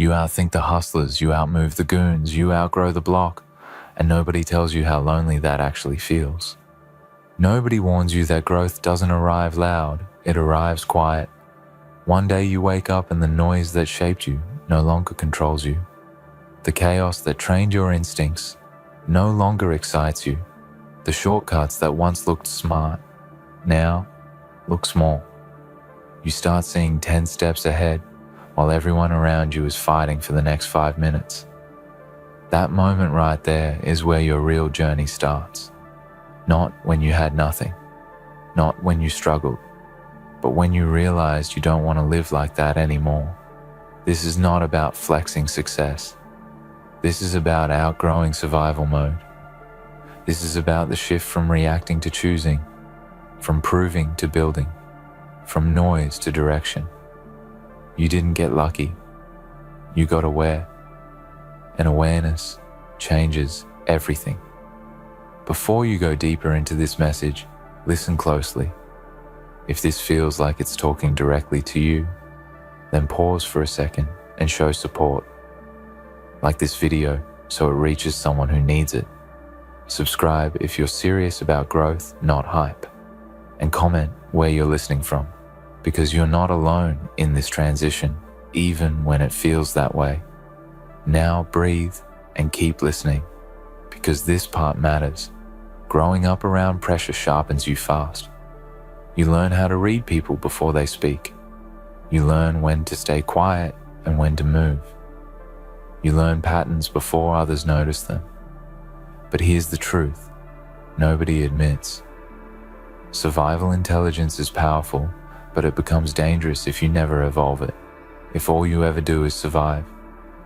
You outthink the hustlers, you outmove the goons, you outgrow the block, and nobody tells you how lonely that actually feels. Nobody warns you that growth doesn't arrive loud, it arrives quiet. One day you wake up and the noise that shaped you no longer controls you. The chaos that trained your instincts no longer excites you. The shortcuts that once looked smart now look small. You start seeing 10 steps ahead while everyone around you is fighting for the next 5 minutes. That moment right there is where your real journey starts. Not when you had nothing, not when you struggled, but when you realized you don't want to live like that anymore. This is not about flexing success. This is about outgrowing survival mode. This is about the shift from reacting to choosing, from proving to building, from noise to direction. You didn't get lucky. You got aware. And awareness changes everything. Before you go deeper into this message, listen closely. If this feels like it's talking directly to you, then pause for a second and show support. Like this video so it reaches someone who needs it. Subscribe if you're serious about growth, not hype. And comment where you're listening from, because you're not alone in this transition, even when it feels that way. Now breathe and keep listening, because this part matters. Growing up around pressure sharpens you fast. You learn how to read people before they speak. You learn when to stay quiet and when to move. You learn patterns before others notice them. But here's the truth nobody admits. Survival intelligence is powerful, but it becomes dangerous if you never evolve it. If all you ever do is survive,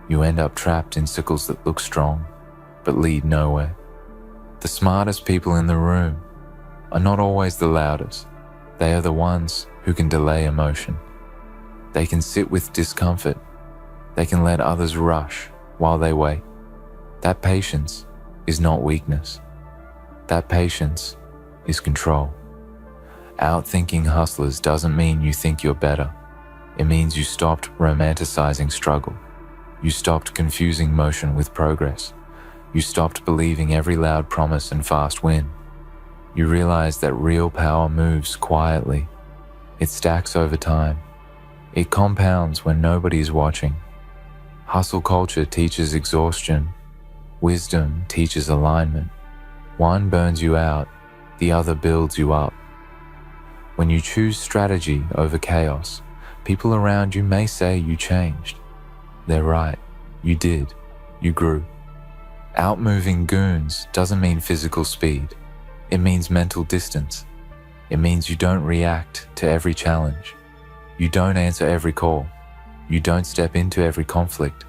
you end up trapped in circles that look strong, but lead nowhere. The smartest people in the room are not always the loudest. They are the ones who can delay emotion. They can sit with discomfort. They can let others rush while they wait. That patience is not weakness. That patience is control. Outthinking hustlers doesn't mean you think you're better. It means you stopped romanticizing struggle. You stopped confusing motion with progress. You stopped believing every loud promise and fast win. You realized that real power moves quietly. It stacks over time. It compounds when nobody's watching. Hustle culture teaches exhaustion. Wisdom teaches alignment. One burns you out, the other builds you up. When you choose strategy over chaos, people around you may say you changed. They're right. You did. You grew. Outmoving goons doesn't mean physical speed. It means mental distance. It means you don't react to every challenge. You don't answer every call. You don't step into every conflict.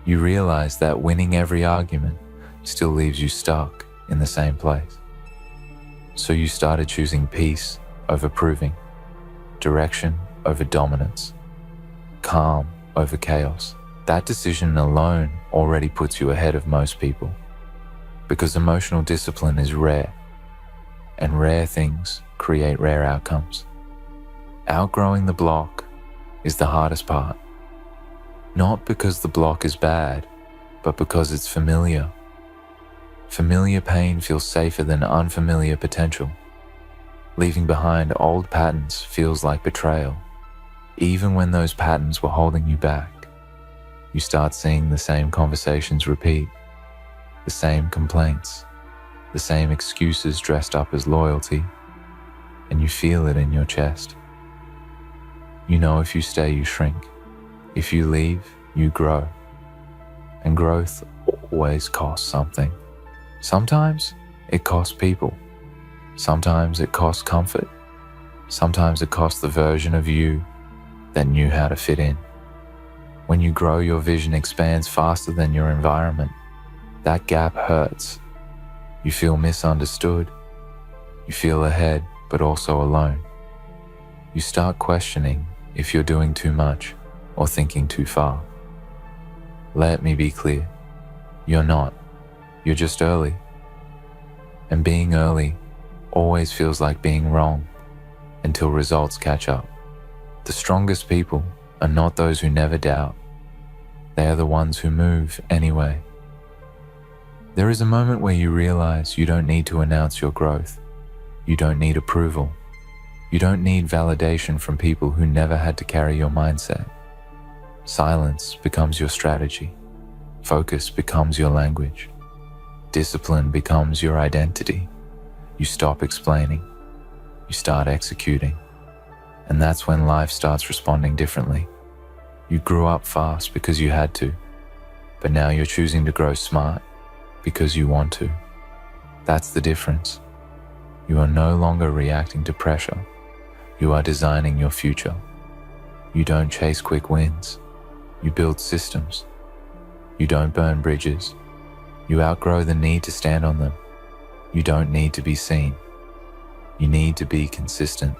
You realize that winning every argument still leaves you stuck in the same place. So you started choosing peace over proving, direction over dominance, calm over chaos. That decision alone already puts you ahead of most people, because emotional discipline is rare, and rare things create rare outcomes. Outgrowing the block is the hardest part, not because the block is bad, but because it's familiar. Familiar pain feels safer than unfamiliar potential. Leaving behind old patterns feels like betrayal. Even when those patterns were holding you back, you start seeing the same conversations repeat, the same complaints, the same excuses dressed up as loyalty, and you feel it in your chest. You know if you stay, you shrink. If you leave, you grow. And growth always costs something. Sometimes it costs people. Sometimes it costs comfort. Sometimes it costs the version of you that knew how to fit in. When you grow, your vision expands faster than your environment. That gap hurts. You feel misunderstood. You feel ahead, but also alone. You start questioning if you're doing too much or thinking too far. Let me be clear. You're not. You're just early. And being early always feels like being wrong until results catch up. The strongest people are not those who never doubt. They are the ones who move anyway. There is a moment where you realize you don't need to announce your growth. You don't need approval. You don't need validation from people who never had to carry your mindset. Silence becomes your strategy. Focus becomes your language. Discipline becomes your identity. You stop explaining. You start executing. And that's when life starts responding differently. You grew up fast because you had to, but now you're choosing to grow smart because you want to. That's the difference. You are no longer reacting to pressure. You are designing your future. You don't chase quick wins. You build systems. You don't burn bridges. You outgrow the need to stand on them. You don't need to be seen. You need to be consistent.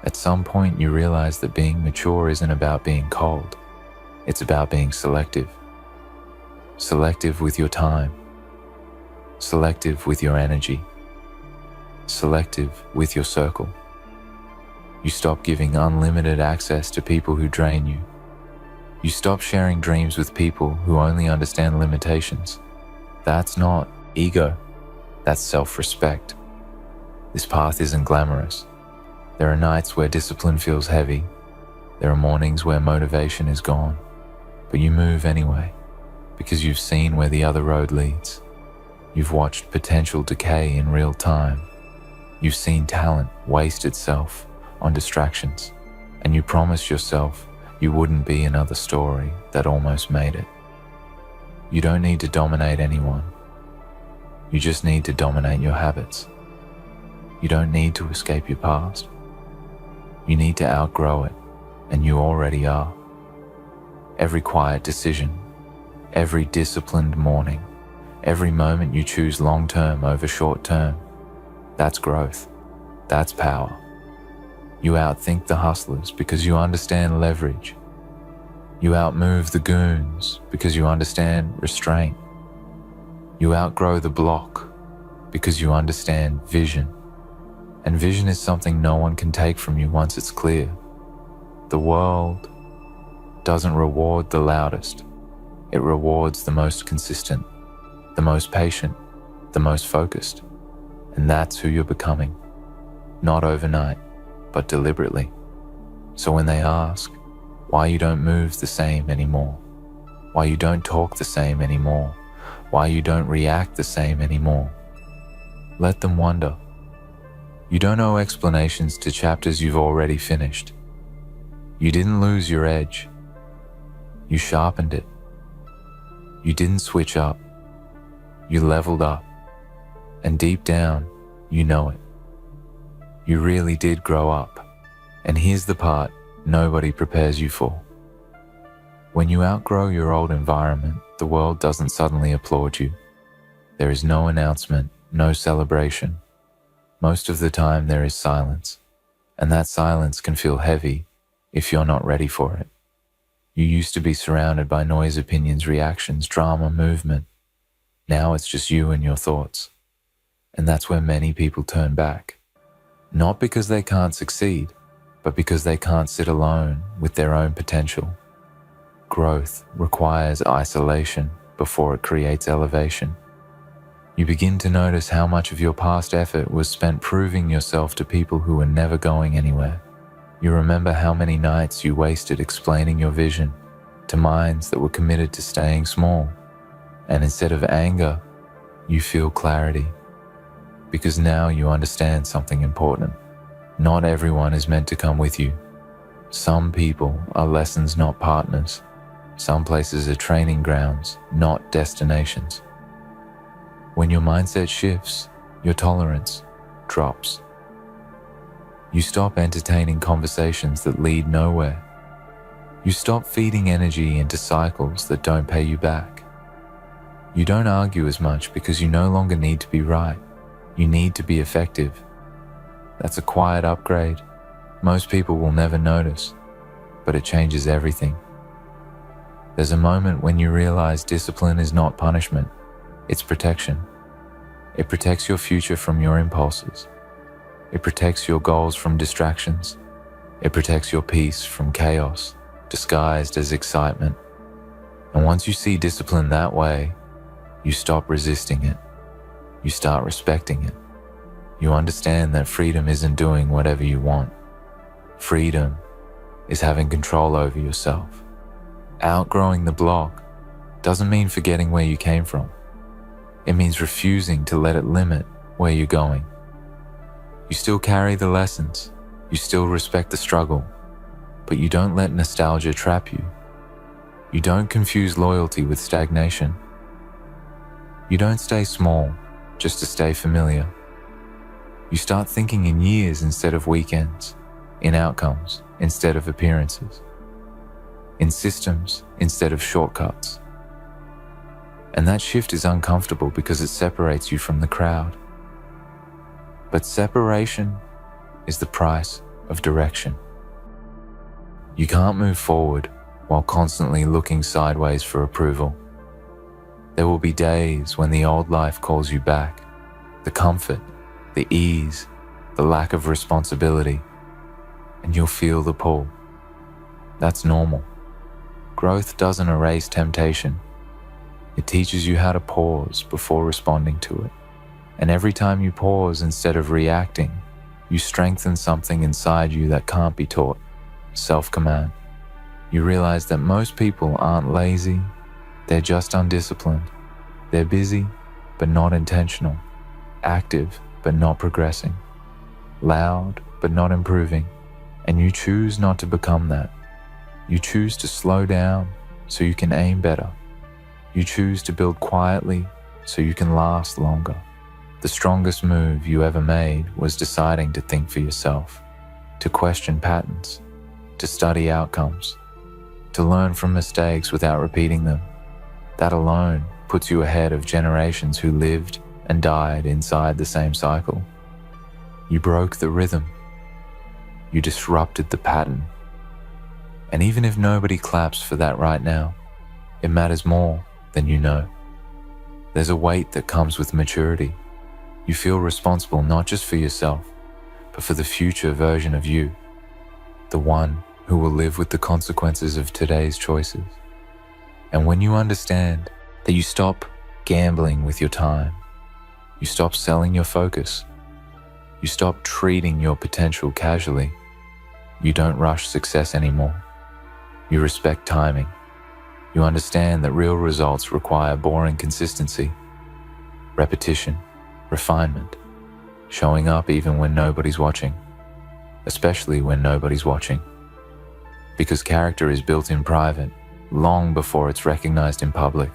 At some point, you realize that being mature isn't about being cold. It's about being selective. Selective with your time. Selective with your energy. Selective with your circle. You stop giving unlimited access to people who drain you. You stop sharing dreams with people who only understand limitations. That's not ego. That's self-respect. This path isn't glamorous. There are nights where discipline feels heavy. There are mornings where motivation is gone. But you move anyway, because you've seen where the other road leads. You've watched potential decay in real time. You've seen talent waste itself on distractions, and you promised yourself you wouldn't be another story that almost made it. You don't need to dominate anyone. You just need to dominate your habits. You don't need to escape your past. You need to outgrow it, and you already are. Every quiet decision, every disciplined morning, every moment you choose long-term over short-term, that's growth. That's power. You outthink the hustlers because you understand leverage. You outmove the goons because you understand restraint. You outgrow the block because you understand vision. And vision is something no one can take from you once it's clear. The world doesn't reward the loudest. It rewards the most consistent, the most patient, the most focused. And that's who you're becoming. Not overnight, but deliberately. So when they ask why you don't move the same anymore, why you don't talk the same anymore, why you don't react the same anymore, let them wonder. You don't owe explanations to chapters you've already finished. You didn't lose your edge. You sharpened it. You didn't switch up. You leveled up. And deep down, you know it. You really did grow up. And here's the part nobody prepares you for. When you outgrow your old environment, the world doesn't suddenly applaud you. There is no announcement, no celebration. Most of the time there is silence, and that silence can feel heavy if you're not ready for it. You used to be surrounded by noise, opinions, reactions, drama, movement. Now it's just you and your thoughts. And that's where many people turn back. Not because they can't succeed, but because they can't sit alone with their own potential. Growth requires isolation before it creates elevation. You begin to notice how much of your past effort was spent proving yourself to people who were never going anywhere. You remember how many nights you wasted explaining your vision to minds that were committed to staying small. And instead of anger, you feel clarity. Because now you understand something important. Not everyone is meant to come with you. Some people are lessons, not partners. Some places are training grounds, not destinations. When your mindset shifts, your tolerance drops. You stop entertaining conversations that lead nowhere. You stop feeding energy into cycles that don't pay you back. You don't argue as much because you no longer need to be right. You need to be effective. That's a quiet upgrade. Most people will never notice, but it changes everything. There's a moment when you realize discipline is not punishment, it's protection. It protects your future from your impulses. It protects your goals from distractions. It protects your peace from chaos, disguised as excitement. And once you see discipline that way, you stop resisting it. You start respecting it. You understand that freedom isn't doing whatever you want. Freedom is having control over yourself. Outgrowing the block doesn't mean forgetting where you came from. It means refusing to let it limit where you're going. You still carry the lessons. You still respect the struggle, but you don't let nostalgia trap you. You don't confuse loyalty with stagnation. You don't stay small just to stay familiar. You start thinking in years instead of weekends, in outcomes instead of appearances, in systems instead of shortcuts. And that shift is uncomfortable because it separates you from the crowd. But separation is the price of direction. You can't move forward while constantly looking sideways for approval. There will be days when the old life calls you back, the comfort, the ease, the lack of responsibility, and you'll feel the pull. That's normal. Growth doesn't erase temptation. It teaches you how to pause before responding to it. And every time you pause instead of reacting, you strengthen something inside you that can't be taught: self-command. You realize that most people aren't lazy, they're just undisciplined. They're busy, but not intentional. Active, but not progressing. Loud, but not improving. And you choose not to become that. You choose to slow down so you can aim better. You choose to build quietly so you can last longer. The strongest move you ever made was deciding to think for yourself, to question patterns, to study outcomes, to learn from mistakes without repeating them. That alone puts you ahead of generations who lived and died inside the same cycle. You broke the rhythm. You disrupted the pattern. And even if nobody claps for that right now, it matters more than you know. There's a weight that comes with maturity. You feel responsible not just for yourself, but for the future version of you, the one who will live with the consequences of today's choices. And when you understand that you stop gambling with your time, you stop selling your focus, you stop treating your potential casually, you don't rush success anymore. You respect timing. You understand that real results require boring consistency, repetition, refinement, showing up even when nobody's watching, especially when nobody's watching. Because character is built in private, long before it's recognized in public.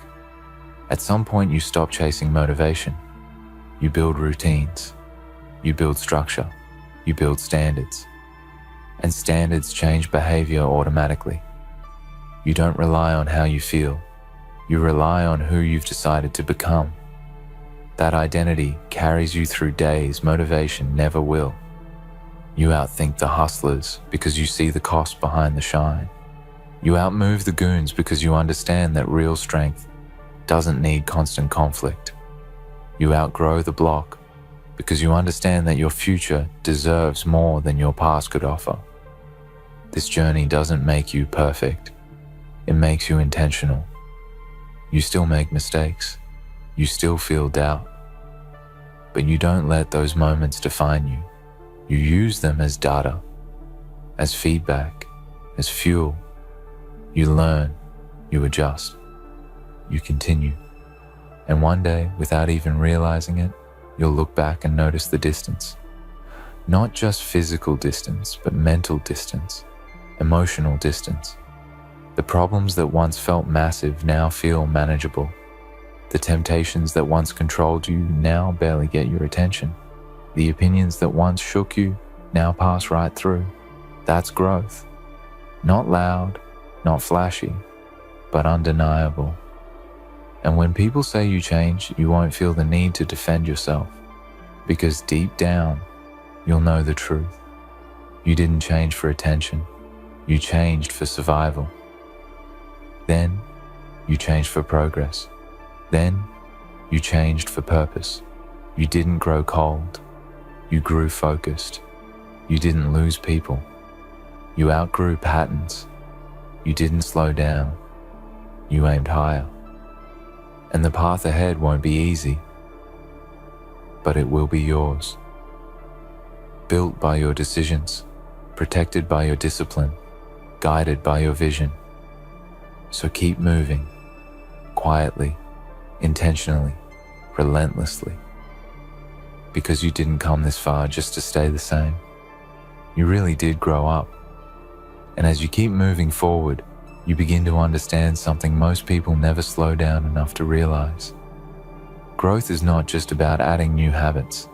At some point you stop chasing motivation. You build routines. You build structure. You build standards. And standards change behavior automatically. You don't rely on how you feel. You rely on who you've decided to become. That identity carries you through days motivation never will. You outthink the hustlers because you see the cost behind the shine. You outmove the goons because you understand that real strength doesn't need constant conflict. You outgrow the block because you understand that your future deserves more than your past could offer. This journey doesn't make you perfect. It makes you intentional. You still make mistakes. You still feel doubt. But you don't let those moments define you. You use them as data, as feedback, as fuel. You learn, you adjust, you continue. And one day, without even realizing it, you'll look back and notice the distance. Not just physical distance, but mental distance, emotional distance. The problems that once felt massive now feel manageable. The temptations that once controlled you now barely get your attention. The opinions that once shook you now pass right through. That's growth. Not loud, not flashy, but undeniable. And when people say you changed, you won't feel the need to defend yourself, because deep down, you'll know the truth. You didn't change for attention. You changed for survival. Then, you changed for progress. Then, you changed for purpose. You didn't grow cold. You grew focused. You didn't lose people. You outgrew patterns. You didn't slow down. you aimed higher. And the path ahead won't be easy, but it will be yours. Built by your decisions, protected by your discipline, guided by your vision. So keep moving, quietly, intentionally, relentlessly. Because you didn't come this far just to stay the same. You really did grow up. And as you keep moving forward, you begin to understand something most people never slow down enough to realize. Growth is not just about adding new habits.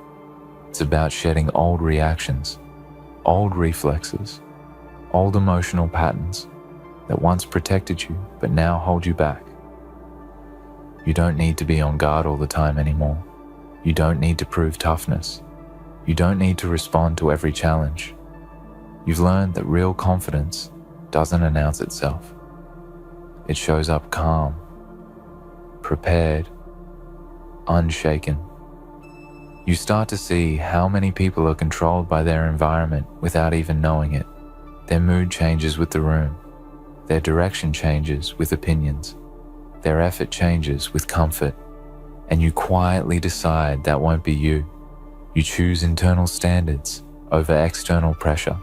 It's about shedding old reactions, old reflexes, old emotional patterns that once protected you but now hold you back. You don't need to be on guard all the time anymore. You don't need to prove toughness. You don't need to respond to every challenge. You've learned that real confidence doesn't announce itself. It shows up calm, prepared, unshaken. You start to see how many people are controlled by their environment without even knowing it. Their mood changes with the room. Their direction changes with opinions. Their effort changes with comfort. And you quietly decide that won't be you. You choose internal standards over external pressure.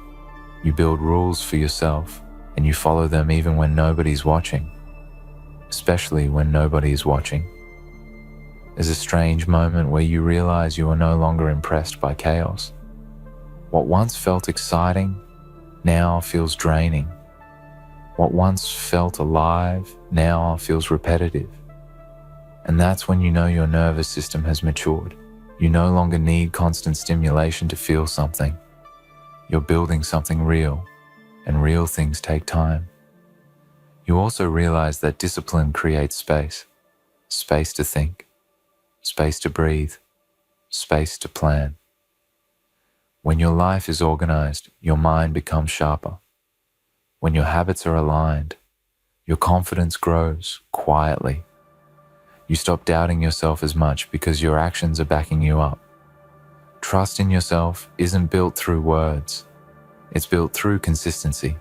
You build rules for yourself, and you follow them even when nobody's watching, especially when nobody is watching. There's a strange moment where you realize you are no longer impressed by chaos. What once felt exciting now feels draining. What once felt alive now feels repetitive. And that's when you know your nervous system has matured. You no longer need constant stimulation to feel something. You're building something real, and real things take time. You also realize that discipline creates space. Space to think, space to breathe, space to plan. When your life is organized, your mind becomes sharper. When your habits are aligned, your confidence grows quietly. You stop doubting yourself as much because your actions are backing you up. Trust in yourself isn't built through words. It's built through consistency.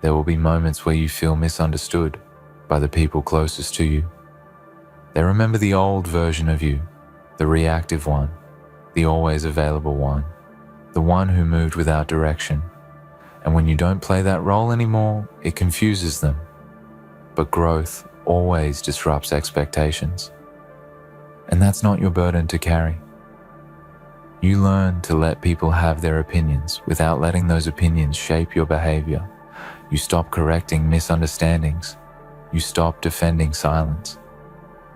There will be moments where you feel misunderstood by the people closest to you. They remember the old version of you, the reactive one, the always available one, the one who moved without direction. And when you don't play that role anymore, it confuses them. But growth always disrupts expectations. And that's not your burden to carry. You learn to let people have their opinions without letting those opinions shape your behavior. You stop correcting misunderstandings. You stop defending silence.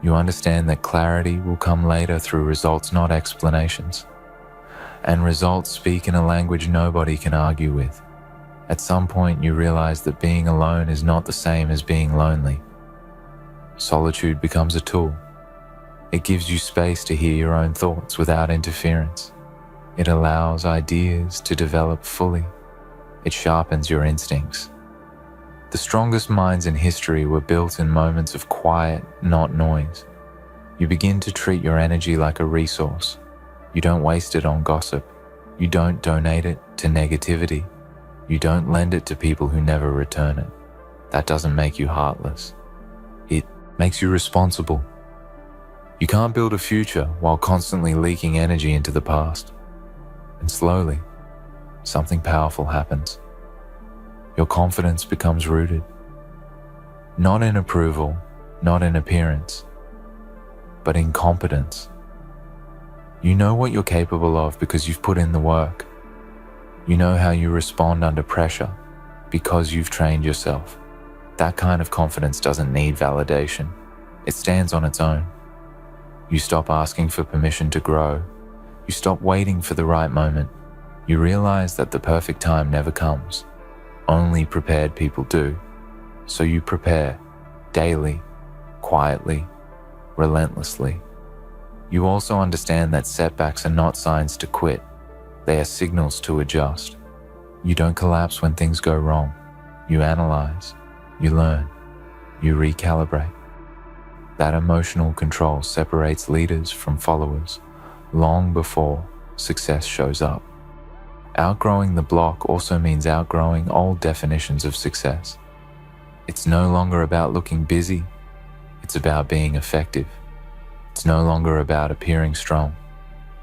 You understand that clarity will come later through results, not explanations. And results speak in a language nobody can argue with. At some point, you realize that being alone is not the same as being lonely. Solitude becomes a tool. It gives you space to hear your own thoughts without interference. It allows ideas to develop fully. It sharpens your instincts. The strongest minds in history were built in moments of quiet, not noise. You begin to treat your energy like a resource. You don't waste it on gossip. You don't donate it to negativity. You don't lend it to people who never return it. That doesn't make you heartless. It makes you responsible. You can't build a future while constantly leaking energy into the past. And slowly, something powerful happens. Your confidence becomes rooted. Not in approval, not in appearance, but in competence. You know what you're capable of because you've put in the work. You know how you respond under pressure because you've trained yourself. That kind of confidence doesn't need validation. It stands on its own. You stop asking for permission to grow. You stop waiting for the right moment. You realize that the perfect time never comes. Only prepared people do. So you prepare, daily, quietly, relentlessly. You also understand that setbacks are not signs to quit. They are signals to adjust. You don't collapse when things go wrong. You analyze, you learn, you recalibrate. That emotional control separates leaders from followers long before success shows up. Outgrowing the block also means outgrowing old definitions of success. It's no longer about looking busy, it's about being effective. It's no longer about appearing strong,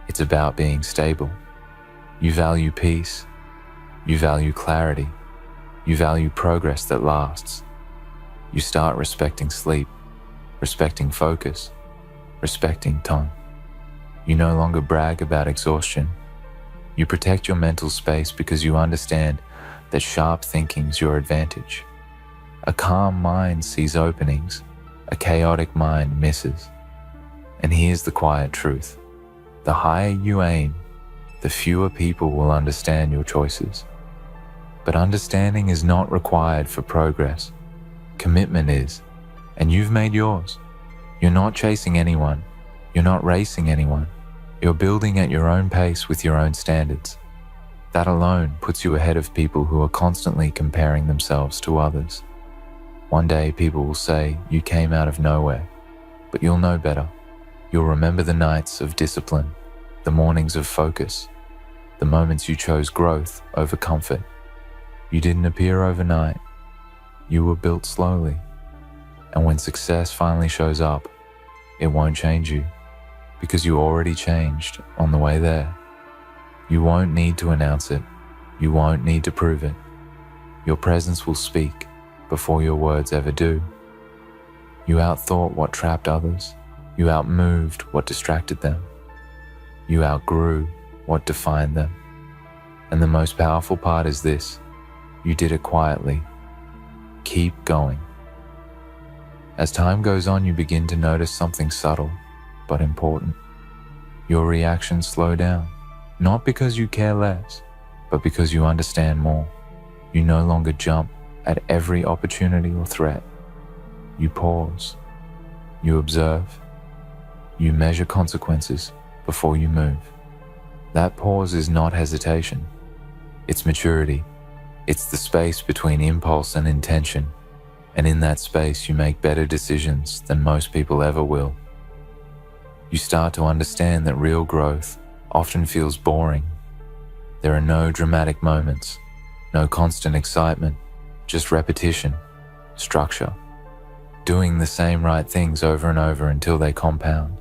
it's about being stable. You value peace, you value clarity, you value progress that lasts. You start respecting sleep, respecting focus, respecting tone. You no longer brag about exhaustion. You protect your mental space because you understand that sharp thinking's your advantage. A calm mind sees openings, a chaotic mind misses. And here's the quiet truth. The higher you aim, the fewer people will understand your choices. But understanding is not required for progress. Commitment is, and you've made yours. You're not chasing anyone. You're not racing anyone. You're building at your own pace with your own standards. That alone puts you ahead of people who are constantly comparing themselves to others. One day people will say you came out of nowhere, but you'll know better. You'll remember the nights of discipline, the mornings of focus, the moments you chose growth over comfort. You didn't appear overnight. You were built slowly. And when success finally shows up, it won't change you because you already changed on the way there. You won't need to announce it. You won't need to prove it. Your presence will speak before your words ever do. You outthought what trapped others. You outmoved what distracted them. You outgrew what defined them. And the most powerful part is this: you did it quietly. Keep going. As time goes on, you begin to notice something subtle but important. Your reactions slow down, not because you care less, but because you understand more. You no longer jump at every opportunity or threat. You pause. You observe. You measure consequences before you move. That pause is not hesitation. It's maturity. It's the space between impulse and intention. And in that space, you make better decisions than most people ever will. You start to understand that real growth often feels boring. There are no dramatic moments, no constant excitement, just repetition, structure, doing the same right things over and over until they compound.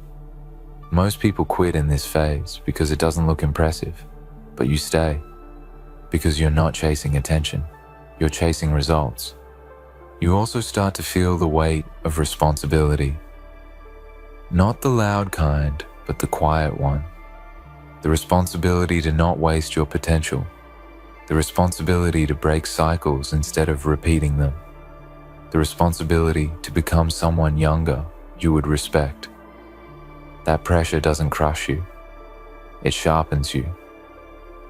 Most people quit in this phase because it doesn't look impressive, but you stay because you're not chasing attention, you're chasing results. You also start to feel the weight of responsibility. Not the loud kind, but the quiet one. The responsibility to not waste your potential. The responsibility to break cycles instead of repeating them. The responsibility to become someone younger you would respect. That pressure doesn't crush you. It sharpens you.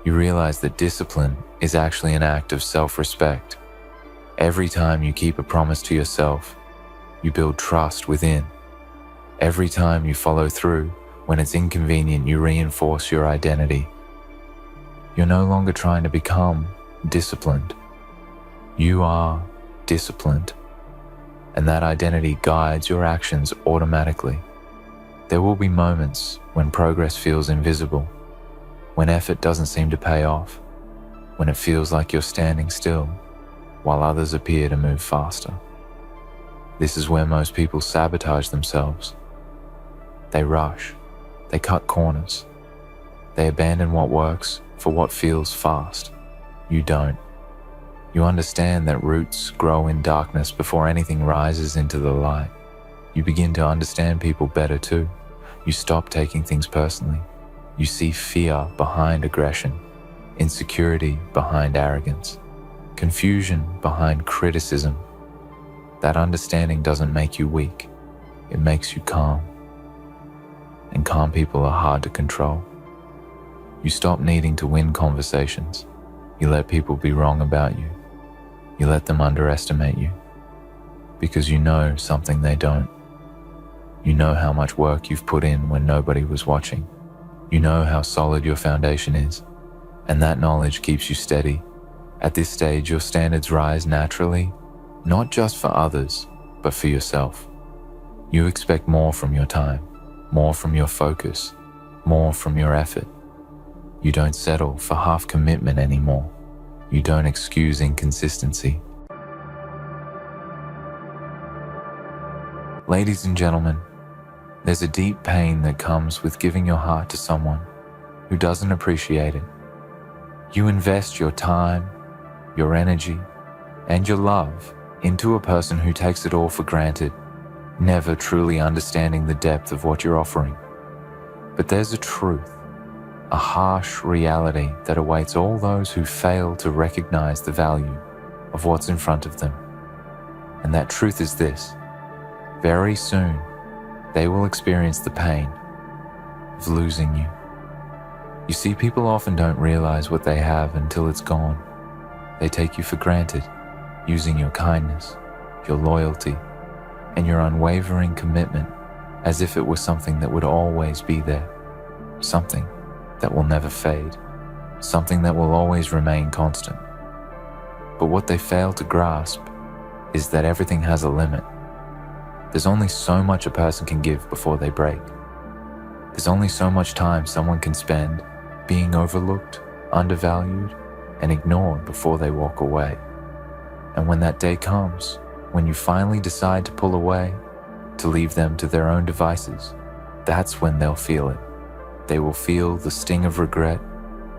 You realize that discipline is actually an act of self-respect. Every time you keep a promise to yourself, you build trust within. Every time you follow through when it's inconvenient, you reinforce your identity. You're no longer trying to become disciplined. You are disciplined, and that identity guides your actions automatically. There will be moments when progress feels invisible, when effort doesn't seem to pay off, when it feels like you're standing still while others appear to move faster. This is where most people sabotage themselves. They rush, they cut corners, they abandon what works for what feels fast. You don't. You understand that roots grow in darkness before anything rises into the light. You begin to understand people better too. You stop taking things personally. You see fear behind aggression, insecurity behind arrogance, confusion behind criticism. That understanding doesn't make you weak. It makes you calm. And calm people are hard to control. You stop needing to win conversations. You let people be wrong about you. You let them underestimate you. Because you know something they don't. You know how much work you've put in when nobody was watching. You know how solid your foundation is. And that knowledge keeps you steady. At this stage, your standards rise naturally, not just for others, but for yourself. You expect more from your time, more from your focus, more from your effort. You don't settle for half commitment anymore. You don't excuse inconsistency. Ladies and gentlemen, there's a deep pain that comes with giving your heart to someone who doesn't appreciate it. You invest your time, your energy, and your love into a person who takes it all for granted, never truly understanding the depth of what you're offering. But there's a truth, a harsh reality that awaits all those who fail to recognize the value of what's in front of them. And that truth is this: very soon, they will experience the pain of losing you. You see, people often don't realize what they have until it's gone. They take you for granted, using your kindness, your loyalty, and your unwavering commitment as if it was something that would always be there, something that will never fade, something that will always remain constant. But what they fail to grasp is that everything has a limit. There's only so much a person can give before they break. There's only so much time someone can spend being overlooked, undervalued, and ignored before they walk away. And when that day comes, when you finally decide to pull away, to leave them to their own devices, that's when they'll feel it. They will feel the sting of regret,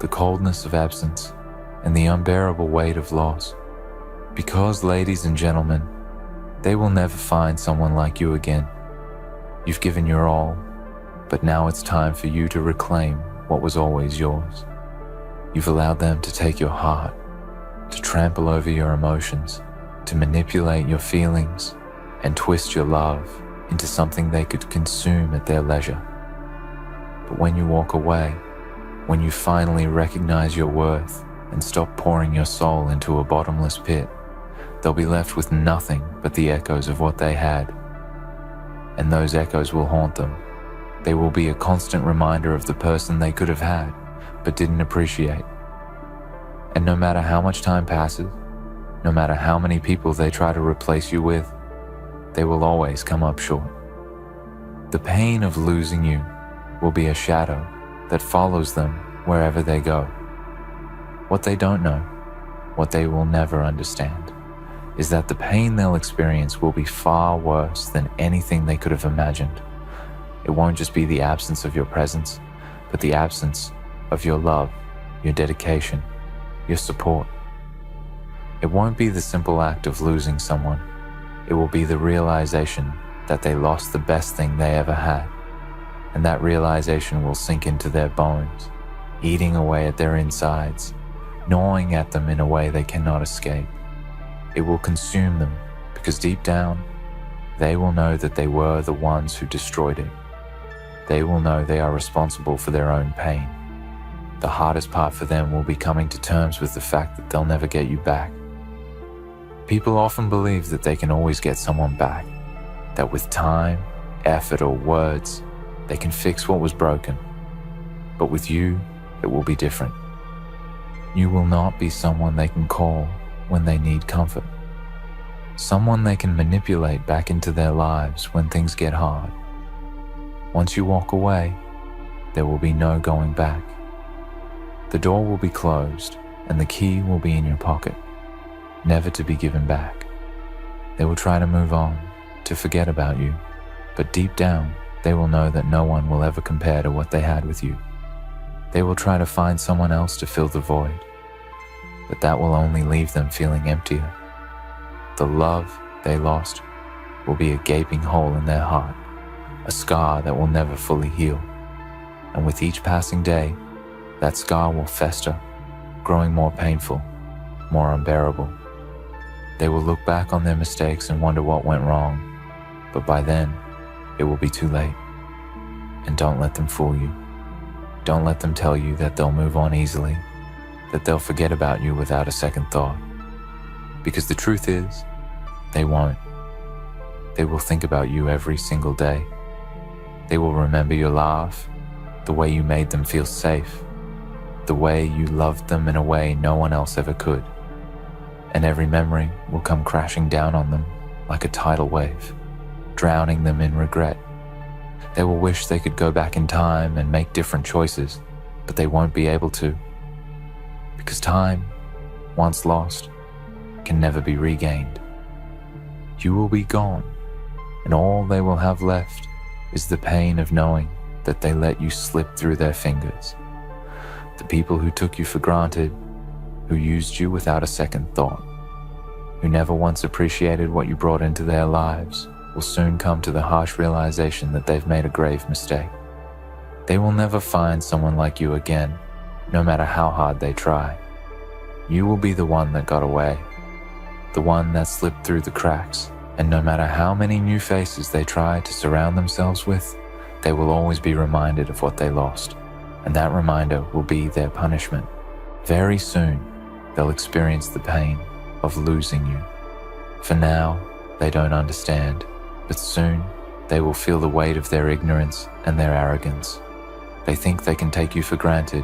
the coldness of absence, and the unbearable weight of loss. Because, ladies and gentlemen, they will never find someone like you again. You've given your all, but now it's time for you to reclaim what was always yours. You've allowed them to take your heart, to trample over your emotions, to manipulate your feelings, and twist your love into something they could consume at their leisure. But when you walk away, when you finally recognize your worth and stop pouring your soul into a bottomless pit, they'll be left with nothing but the echoes of what they had. And those echoes will haunt them. They will be a constant reminder of the person they could have had, but didn't appreciate. And no matter how much time passes, no matter how many people they try to replace you with, they will always come up short. The pain of losing you will be a shadow that follows them wherever they go. What they don't know, what they will never understand, is that the pain they'll experience will be far worse than anything they could have imagined. It won't just be the absence of your presence, but the absence of your love, your dedication, your support. It won't be the simple act of losing someone. It will be the realization that they lost the best thing they ever had. And that realization will sink into their bones, eating away at their insides, gnawing at them in a way they cannot escape. It will consume them because deep down, they will know that they were the ones who destroyed it. They will know they are responsible for their own pain. The hardest part for them will be coming to terms with the fact that they'll never get you back. People often believe that they can always get someone back, that with time, effort, or words, they can fix what was broken. But with you, it will be different. You will not be someone they can call when they need comfort, someone they can manipulate back into their lives when things get hard. Once you walk away, there will be no going back. The door will be closed and the key will be in your pocket, never to be given back. They will try to move on, to forget about you, but deep down, they will know that no one will ever compare to what they had with you. They will try to find someone else to fill the void, but that will only leave them feeling emptier. The love they lost will be a gaping hole in their heart, a scar that will never fully heal. And with each passing day, that scar will fester, growing more painful, more unbearable. They will look back on their mistakes and wonder what went wrong, but by then, it will be too late. And don't let them fool you. Don't let them tell you that they'll move on easily, that they'll forget about you without a second thought. Because the truth is, they won't. They will think about you every single day. They will remember your laugh, the way you made them feel safe, the way you loved them in a way no one else ever could. And every memory will come crashing down on them like a tidal wave, drowning them in regret. They will wish they could go back in time and make different choices, but they won't be able to. Because time, once lost, can never be regained. You will be gone, and all they will have left is the pain of knowing that they let you slip through their fingers. The people who took you for granted, who used you without a second thought, who never once appreciated what you brought into their lives, will soon come to the harsh realization that they've made a grave mistake. They will never find someone like you again, no matter how hard they try. You will be the one that got away, the one that slipped through the cracks, and no matter how many new faces they try to surround themselves with, they will always be reminded of what they lost, and that reminder will be their punishment. Very soon, they'll experience the pain of losing you. For now, they don't understand, but soon they will feel the weight of their ignorance and their arrogance. They think they can take you for granted.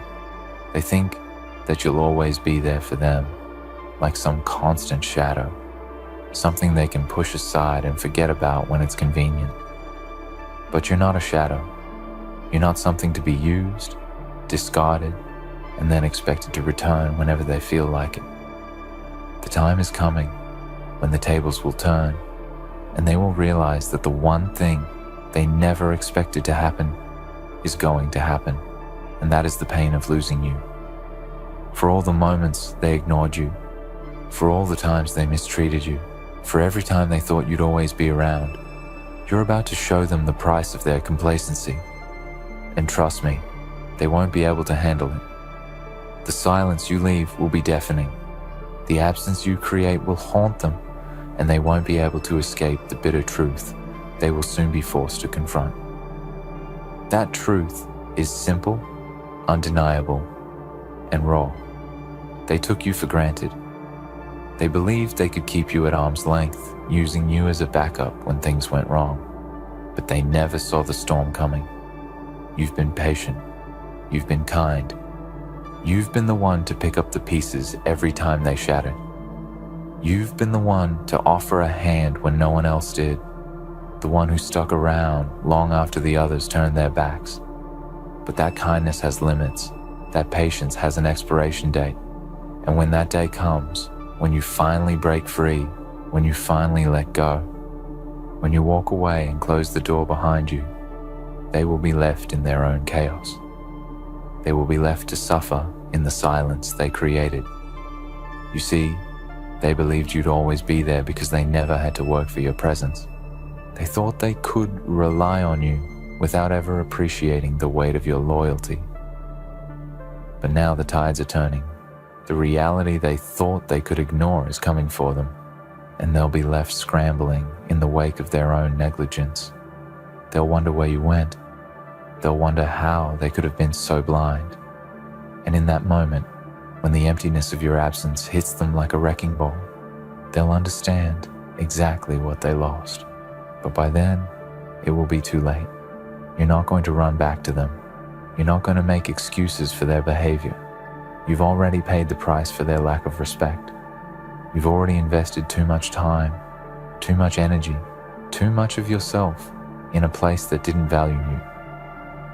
They think that you'll always be there for them, like some constant shadow, something they can push aside and forget about when it's convenient. But you're not a shadow. You're not something to be used, discarded, and then expected to return whenever they feel like it. The time is coming when the tables will turn, and they will realize that the one thing they never expected to happen is going to happen, and that is the pain of losing you. For all the moments they ignored you, for all the times they mistreated you, for every time they thought you'd always be around, you're about to show them the price of their complacency. And trust me, they won't be able to handle it. The silence you leave will be deafening. The absence you create will haunt them, and they won't be able to escape the bitter truth they will soon be forced to confront. That truth is simple, undeniable, and raw. They took you for granted. They believed they could keep you at arm's length, using you as a backup when things went wrong. But they never saw the storm coming. You've been patient. You've been kind. You've been the one to pick up the pieces every time they shattered. You've been the one to offer a hand when no one else did. The one who stuck around long after the others turned their backs. But that kindness has limits. That patience has an expiration date. And when that day comes, when you finally break free, when you finally let go, when you walk away and close the door behind you, they will be left in their own chaos. They will be left to suffer in the silence they created. You see, they believed you'd always be there because they never had to work for your presence. They thought they could rely on you without ever appreciating the weight of your loyalty. But now the tides are turning. The reality they thought they could ignore is coming for them, and they'll be left scrambling in the wake of their own negligence. They'll wonder where you went. They'll wonder how they could have been so blind. And in that moment, when the emptiness of your absence hits them like a wrecking ball, they'll understand exactly what they lost. But by then, it will be too late. You're not going to run back to them. You're not going to make excuses for their behavior. You've already paid the price for their lack of respect. You've already invested too much time, too much energy, too much of yourself in a place that didn't value you.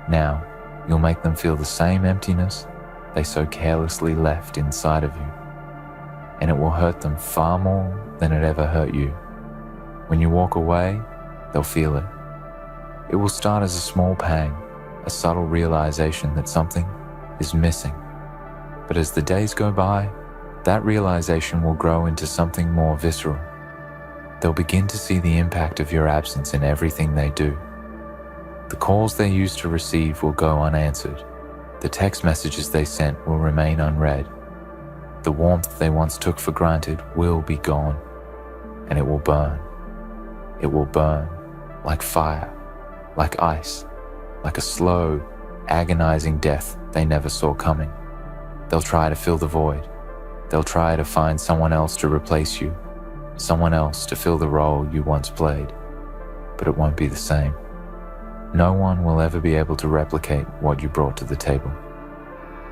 Now, you'll make them feel the same emptiness they so carelessly left inside of you. And it will hurt them far more than it ever hurt you. When you walk away, they'll feel it. It will start as a small pang, a subtle realization that something is missing. But as the days go by, that realization will grow into something more visceral. They'll begin to see the impact of your absence in everything they do. The calls they used to receive will go unanswered. The text messages they sent will remain unread. The warmth they once took for granted will be gone, and it will burn. It will burn like fire, like ice, like a slow, agonizing death they never saw coming. They'll try to fill the void. They'll try to find someone else to replace you, someone else to fill the role you once played. But it won't be the same. No one will ever be able to replicate what you brought to the table.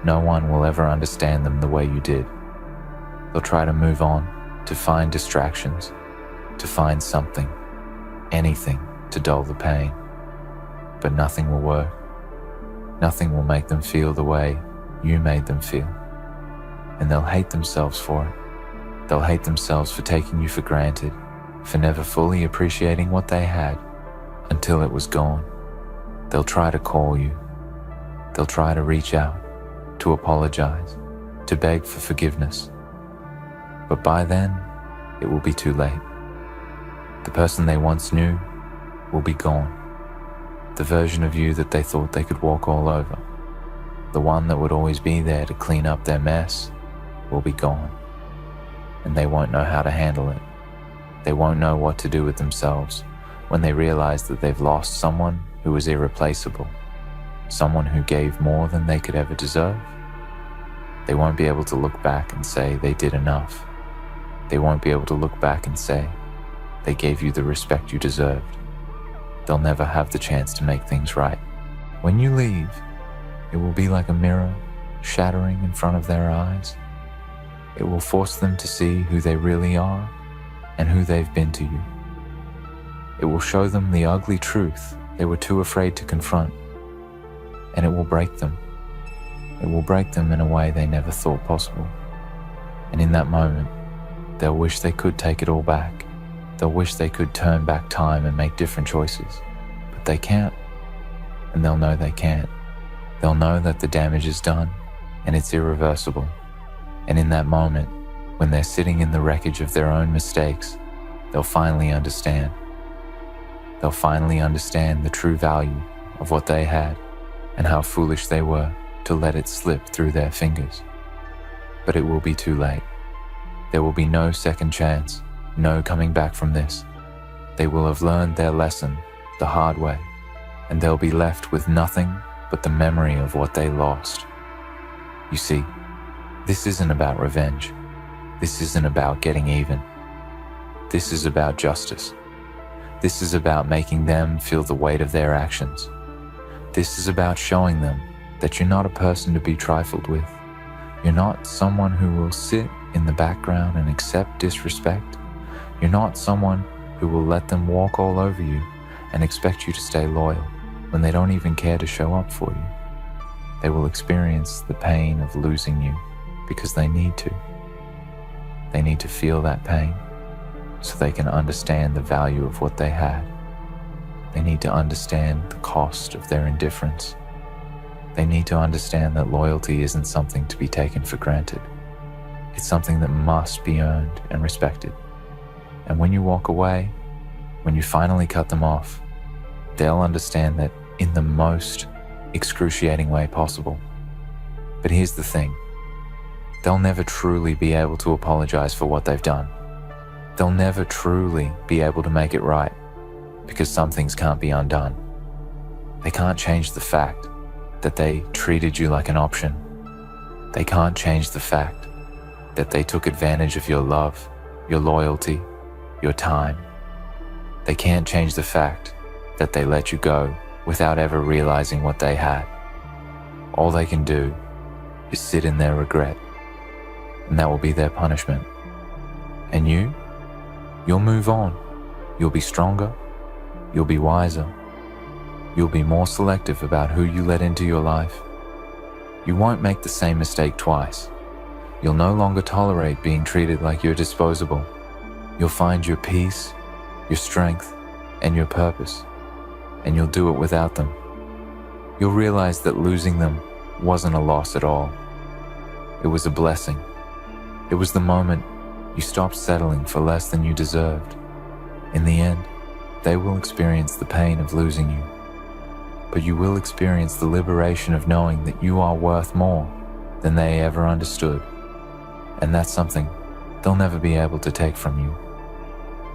No one will ever understand them the way you did. They'll try to move on, to find distractions, to find something, anything to dull the pain. But nothing will work. Nothing will make them feel the way you made them feel. And they'll hate themselves for it. They'll hate themselves for taking you for granted, for never fully appreciating what they had until it was gone. They'll try to call you. They'll try to reach out, to apologize, to beg for forgiveness. But by then, it will be too late. The person they once knew will be gone. The version of you that they thought they could walk all over, the one that would always be there to clean up their mess, will be gone. And they won't know how to handle it. They won't know what to do with themselves when they realize that they've lost someone who was irreplaceable, someone who gave more than they could ever deserve. They won't be able to look back and say they did enough. They won't be able to look back and say they gave you the respect you deserved. They'll never have the chance to make things right. When you leave, it will be like a mirror shattering in front of their eyes. It will force them to see who they really are and who they've been to you. It will show them the ugly truth they were too afraid to confront, and it will break them. It will break them in a way they never thought possible. And in that moment, they'll wish they could take it all back. They'll wish they could turn back time and make different choices, but they can't, and they'll know they can't. They'll know that the damage is done, and it's irreversible. And in that moment, when they're sitting in the wreckage of their own mistakes, they'll finally understand. They'll finally understand the true value of what they had and how foolish they were to let it slip through their fingers. But it will be too late. There will be no second chance, no coming back from this. They will have learned their lesson the hard way, and they'll be left with nothing but the memory of what they lost. You see, this isn't about revenge. This isn't about getting even. This is about justice. This is about making them feel the weight of their actions. This is about showing them that you're not a person to be trifled with. You're not someone who will sit in the background and accept disrespect. You're not someone who will let them walk all over you and expect you to stay loyal when they don't even care to show up for you. They will experience the pain of losing you because they need to. They need to feel that pain so they can understand the value of what they had. They need to understand the cost of their indifference. They need to understand that loyalty isn't something to be taken for granted. It's something that must be earned and respected. And when you walk away, when you finally cut them off, they'll understand that in the most excruciating way possible. But here's the thing. They'll never truly be able to apologize for what they've done. They'll never truly be able to make it right because some things can't be undone. They can't change the fact that they treated you like an option. They can't change the fact that they took advantage of your love, your loyalty, your time. They can't change the fact that they let you go without ever realizing what they had. All they can do is sit in their regret, and that will be their punishment. And you'll move on. You'll be stronger. You'll be wiser. You'll be more selective about who you let into your life. You won't make the same mistake twice. You'll no longer tolerate being treated like you're disposable. You'll find your peace, your strength, and your purpose, and you'll do it without them. You'll realize that losing them wasn't a loss at all. It was a blessing. It was the moment you stopped settling for less than you deserved. In the end, they will experience the pain of losing you, but you will experience the liberation of knowing that you are worth more than they ever understood. And that's something they'll never be able to take from you.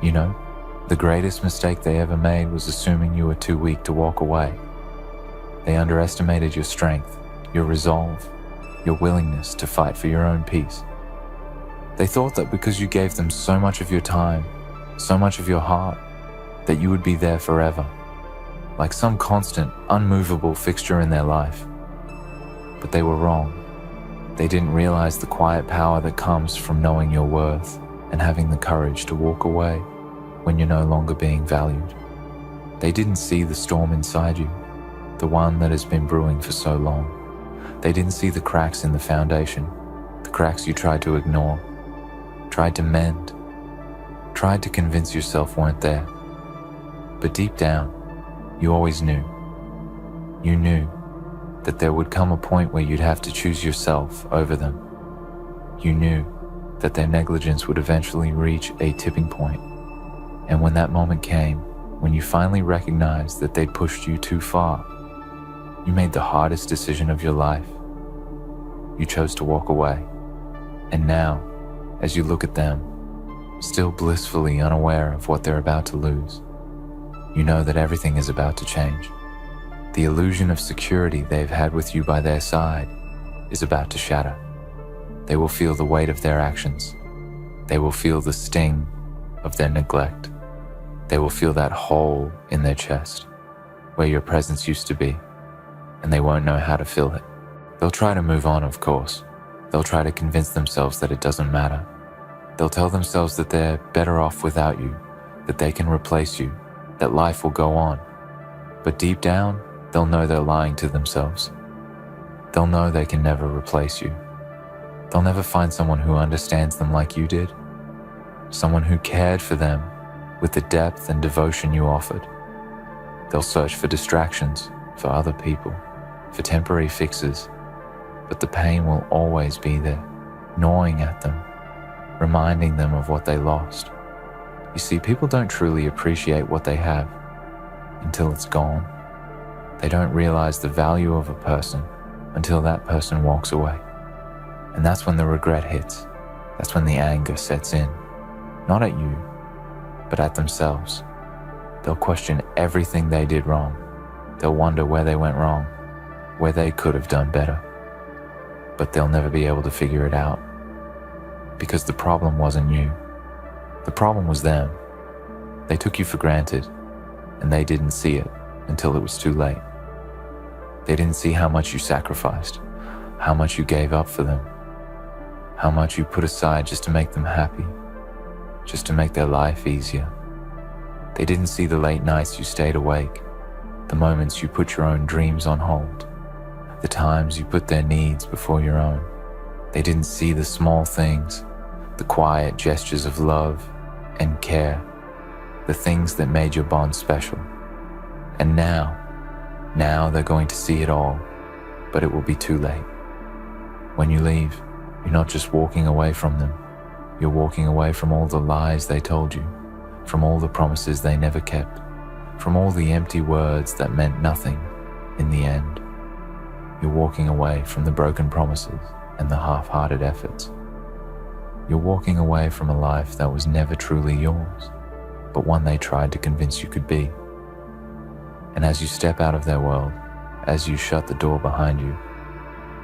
You know, the greatest mistake they ever made was assuming you were too weak to walk away. They underestimated your strength, your resolve, your willingness to fight for your own peace. They thought that because you gave them so much of your time, so much of your heart, that you would be there forever, like some constant, unmovable fixture in their life. But they were wrong. They didn't realize the quiet power that comes from knowing your worth and having the courage to walk away when you're no longer being valued. They didn't see the storm inside you, the one that has been brewing for so long. They didn't see the cracks in the foundation, the cracks you tried to ignore, tried to mend, tried to convince yourself weren't there. But deep down, you always knew. You knew that there would come a point where you'd have to choose yourself over them. You knew that their negligence would eventually reach a tipping point. And when that moment came, when you finally recognized that they'd pushed you too far, you made the hardest decision of your life. You chose to walk away. And now, as you look at them, still blissfully unaware of what they're about to lose, you know that everything is about to change. The illusion of security they've had with you by their side is about to shatter. They will feel the weight of their actions. They will feel the sting of their neglect. They will feel that hole in their chest where your presence used to be, and they won't know how to fill it. They'll try to move on, of course. They'll try to convince themselves that it doesn't matter. They'll tell themselves that they're better off without you, that they can replace you, that life will go on. But deep down, they'll know they're lying to themselves. They'll know they can never replace you. They'll never find someone who understands them like you did, someone who cared for them with the depth and devotion you offered. They'll search for distractions, for other people, for temporary fixes, but the pain will always be there, gnawing at them, reminding them of what they lost. You see, people don't truly appreciate what they have until it's gone. They don't realize the value of a person until that person walks away. And that's when the regret hits. That's when the anger sets in. Not at you, but at themselves. They'll question everything they did wrong. They'll wonder where they went wrong, where they could have done better. But they'll never be able to figure it out. Because the problem wasn't you. The problem was them. They took you for granted, and they didn't see it until it was too late. They didn't see how much you sacrificed, how much you gave up for them, how much you put aside just to make them happy, just to make their life easier. They didn't see the late nights you stayed awake, the moments you put your own dreams on hold, the times you put their needs before your own. They didn't see the small things, the quiet gestures of love and care, the things that made your bond special. And now they're going to see it all, but it will be too late. When you leave, you're not just walking away from them, you're walking away from all the lies they told you, from all the promises they never kept, from all the empty words that meant nothing in the end. You're walking away from the broken promises and the half-hearted efforts. You're walking away from a life that was never truly yours, but one they tried to convince you could be. And as you step out of their world, as you shut the door behind you,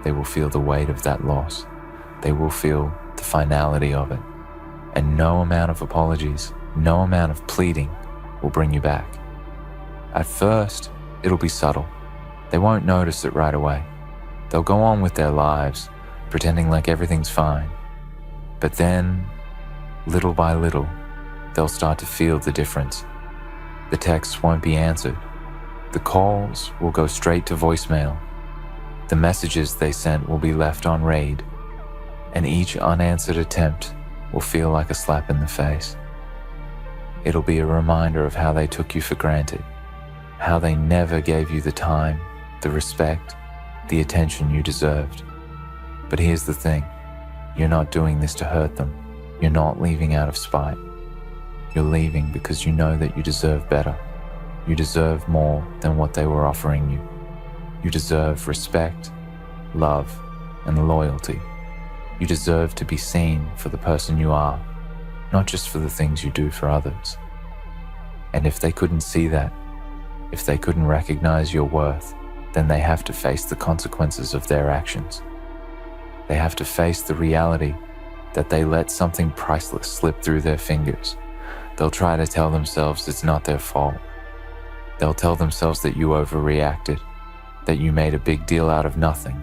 they will feel the weight of that loss. They will feel the finality of it. And no amount of apologies, no amount of pleading will bring you back. At first, it'll be subtle. They won't notice it right away. They'll go on with their lives, pretending like everything's fine. But then, little by little, they'll start to feel the difference. The texts won't be answered. The calls will go straight to voicemail. The messages they sent will be left on read. And each unanswered attempt will feel like a slap in the face. It'll be a reminder of how they took you for granted, how they never gave you the time, the respect, the attention you deserved. But here's the thing, you're not doing this to hurt them. You're not leaving out of spite. You're leaving because you know that you deserve better. You deserve more than what they were offering you. You deserve respect, love, and loyalty. You deserve to be seen for the person you are, not just for the things you do for others. And if they couldn't see that, if they couldn't recognize your worth, then they have to face the consequences of their actions. They have to face the reality that they let something priceless slip through their fingers. They'll try to tell themselves it's not their fault. They'll tell themselves that you overreacted, that you made a big deal out of nothing,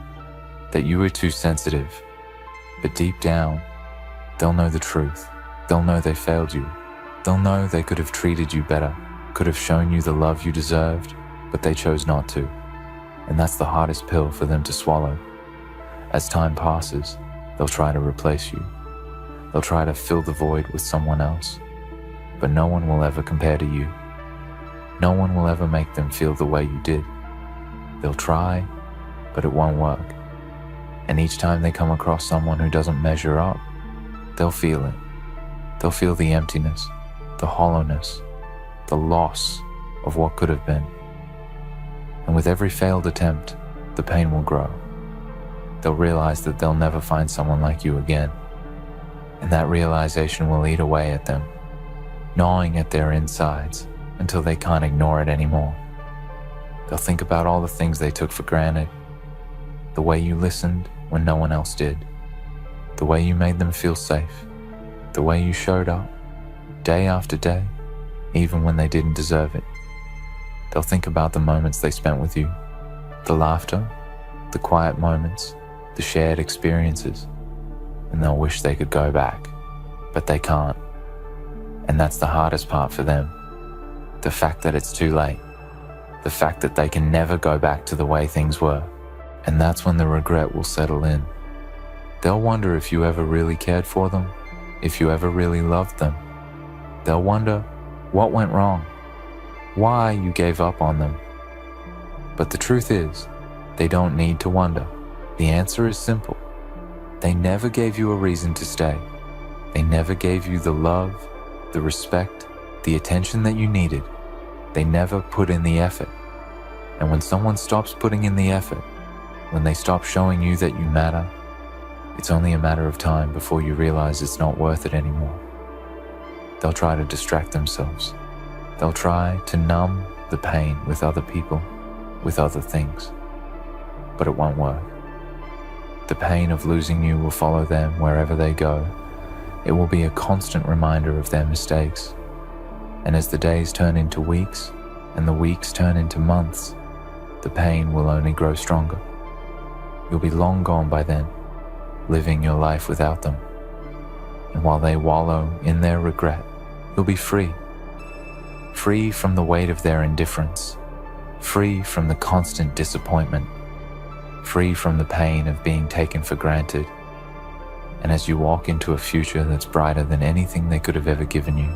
that you were too sensitive. But deep down, they'll know the truth. They'll know they failed you. They'll know they could have treated you better, could have shown you the love you deserved, but they chose not to. And that's the hardest pill for them to swallow. As time passes, they'll try to replace you. They'll try to fill the void with someone else. but no one will ever compare to you. No one will ever make them feel the way you did. They'll try, but it won't work. And each time they come across someone who doesn't measure up, they'll feel it. They'll feel the emptiness, the hollowness, the loss of what could have been. And with every failed attempt, the pain will grow. They'll realize that they'll never find someone like you again. And that realization will eat away at them, gnawing at their insides until they can't ignore it anymore. They'll think about all the things they took for granted, the way you listened when no one else did, the way you made them feel safe, the way you showed up, day after day, even when they didn't deserve it. They'll think about the moments they spent with you, the laughter, the quiet moments, the shared experiences, and they'll wish they could go back, but they can't. And that's the hardest part for them, the fact that it's too late, the fact that they can never go back to the way things were. And that's when the regret will settle in. They'll wonder if you ever really cared for them, if you ever really loved them. They'll wonder what went wrong, why you gave up on them. But the truth is, they don't need to wonder. The answer is simple. They never gave you a reason to stay. They never gave you the love, the respect, the attention that you needed. They never put in the effort. And when someone stops putting in the effort, when they stop showing you that you matter, it's only a matter of time before you realize it's not worth it anymore. They'll try to distract themselves. They'll try to numb the pain with other people, with other things. But it won't work. The pain of losing you will follow them wherever they go. It will be a constant reminder of their mistakes. And as the days turn into weeks, and the weeks turn into months, the pain will only grow stronger. You'll be long gone by then, living your life without them. And while they wallow in their regret, you'll be free. Free from the weight of their indifference, free from the constant disappointment, free from the pain of being taken for granted. And as you walk into a future that's brighter than anything they could have ever given you,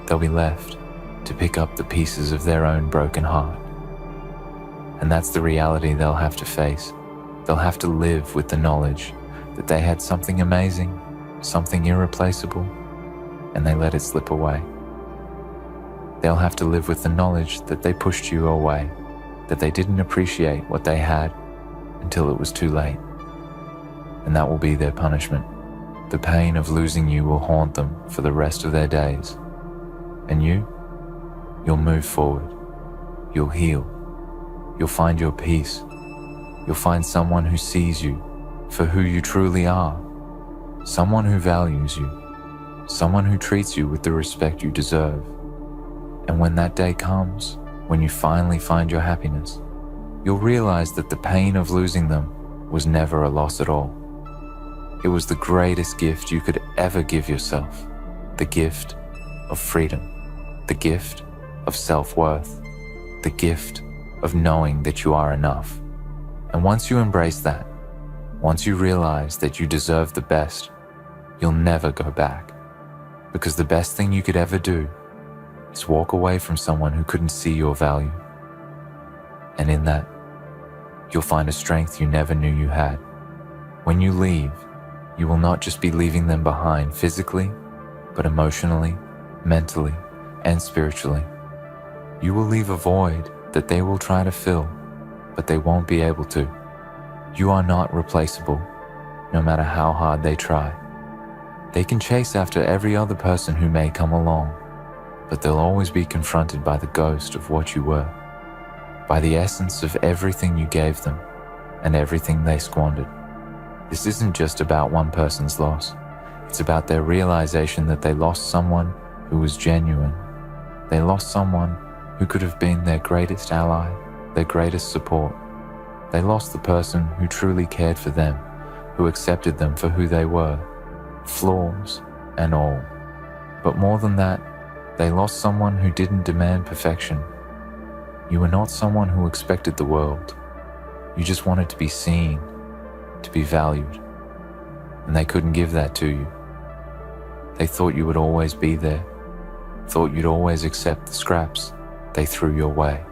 they'll be left to pick up the pieces of their own broken heart. And that's the reality they'll have to face. They'll have to live with the knowledge that they had something amazing, something irreplaceable, and they let it slip away. They'll have to live with the knowledge that they pushed you away, that they didn't appreciate what they had until it was too late. And that will be their punishment. The pain of losing you will haunt them for the rest of their days. And you'll move forward. You'll heal. You'll find your peace. You'll find someone who sees you for who you truly are. Someone who values you. Someone who treats you with the respect you deserve. And when that day comes, when you finally find your happiness, you'll realize that the pain of losing them was never a loss at all. It was the greatest gift you could ever give yourself. The gift of freedom. The gift of self-worth. The gift of knowing that you are enough. And once you embrace that, once you realize that you deserve the best, you'll never go back. Because the best thing you could ever do is walk away from someone who couldn't see your value. And in that, you'll find a strength you never knew you had. When you leave, you will not just be leaving them behind physically, but emotionally, mentally, and spiritually. You will leave a void that they will try to fill, but they won't be able to. You are not replaceable, no matter how hard they try. They can chase after every other person who may come along, but they'll always be confronted by the ghost of what you were, by the essence of everything you gave them and everything they squandered. This isn't just about one person's loss. It's about their realization that they lost someone who was genuine. They lost someone who could have been their greatest ally, their greatest support. They lost the person who truly cared for them, who accepted them for who they were, flaws and all. But more than that, they lost someone who didn't demand perfection. You were not someone who expected the world. You just wanted to be seen, to be valued. And they couldn't give that to you. They thought you would always be there. thought you'd always accept the scraps they threw your way.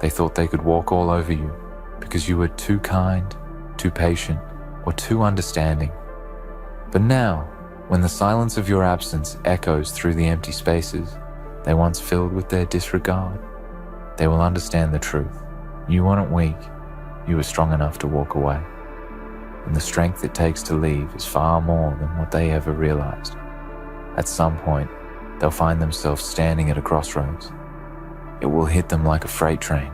They thought they could walk all over you because you were too kind, too patient, or too understanding. But now, when the silence of your absence echoes through the empty spaces they once filled with their disregard, they will understand the truth. You weren't weak, you were strong enough to walk away. And the strength it takes to leave is far more than what they ever realized. At some point, they'll find themselves standing at a crossroads. It will hit them like a freight train.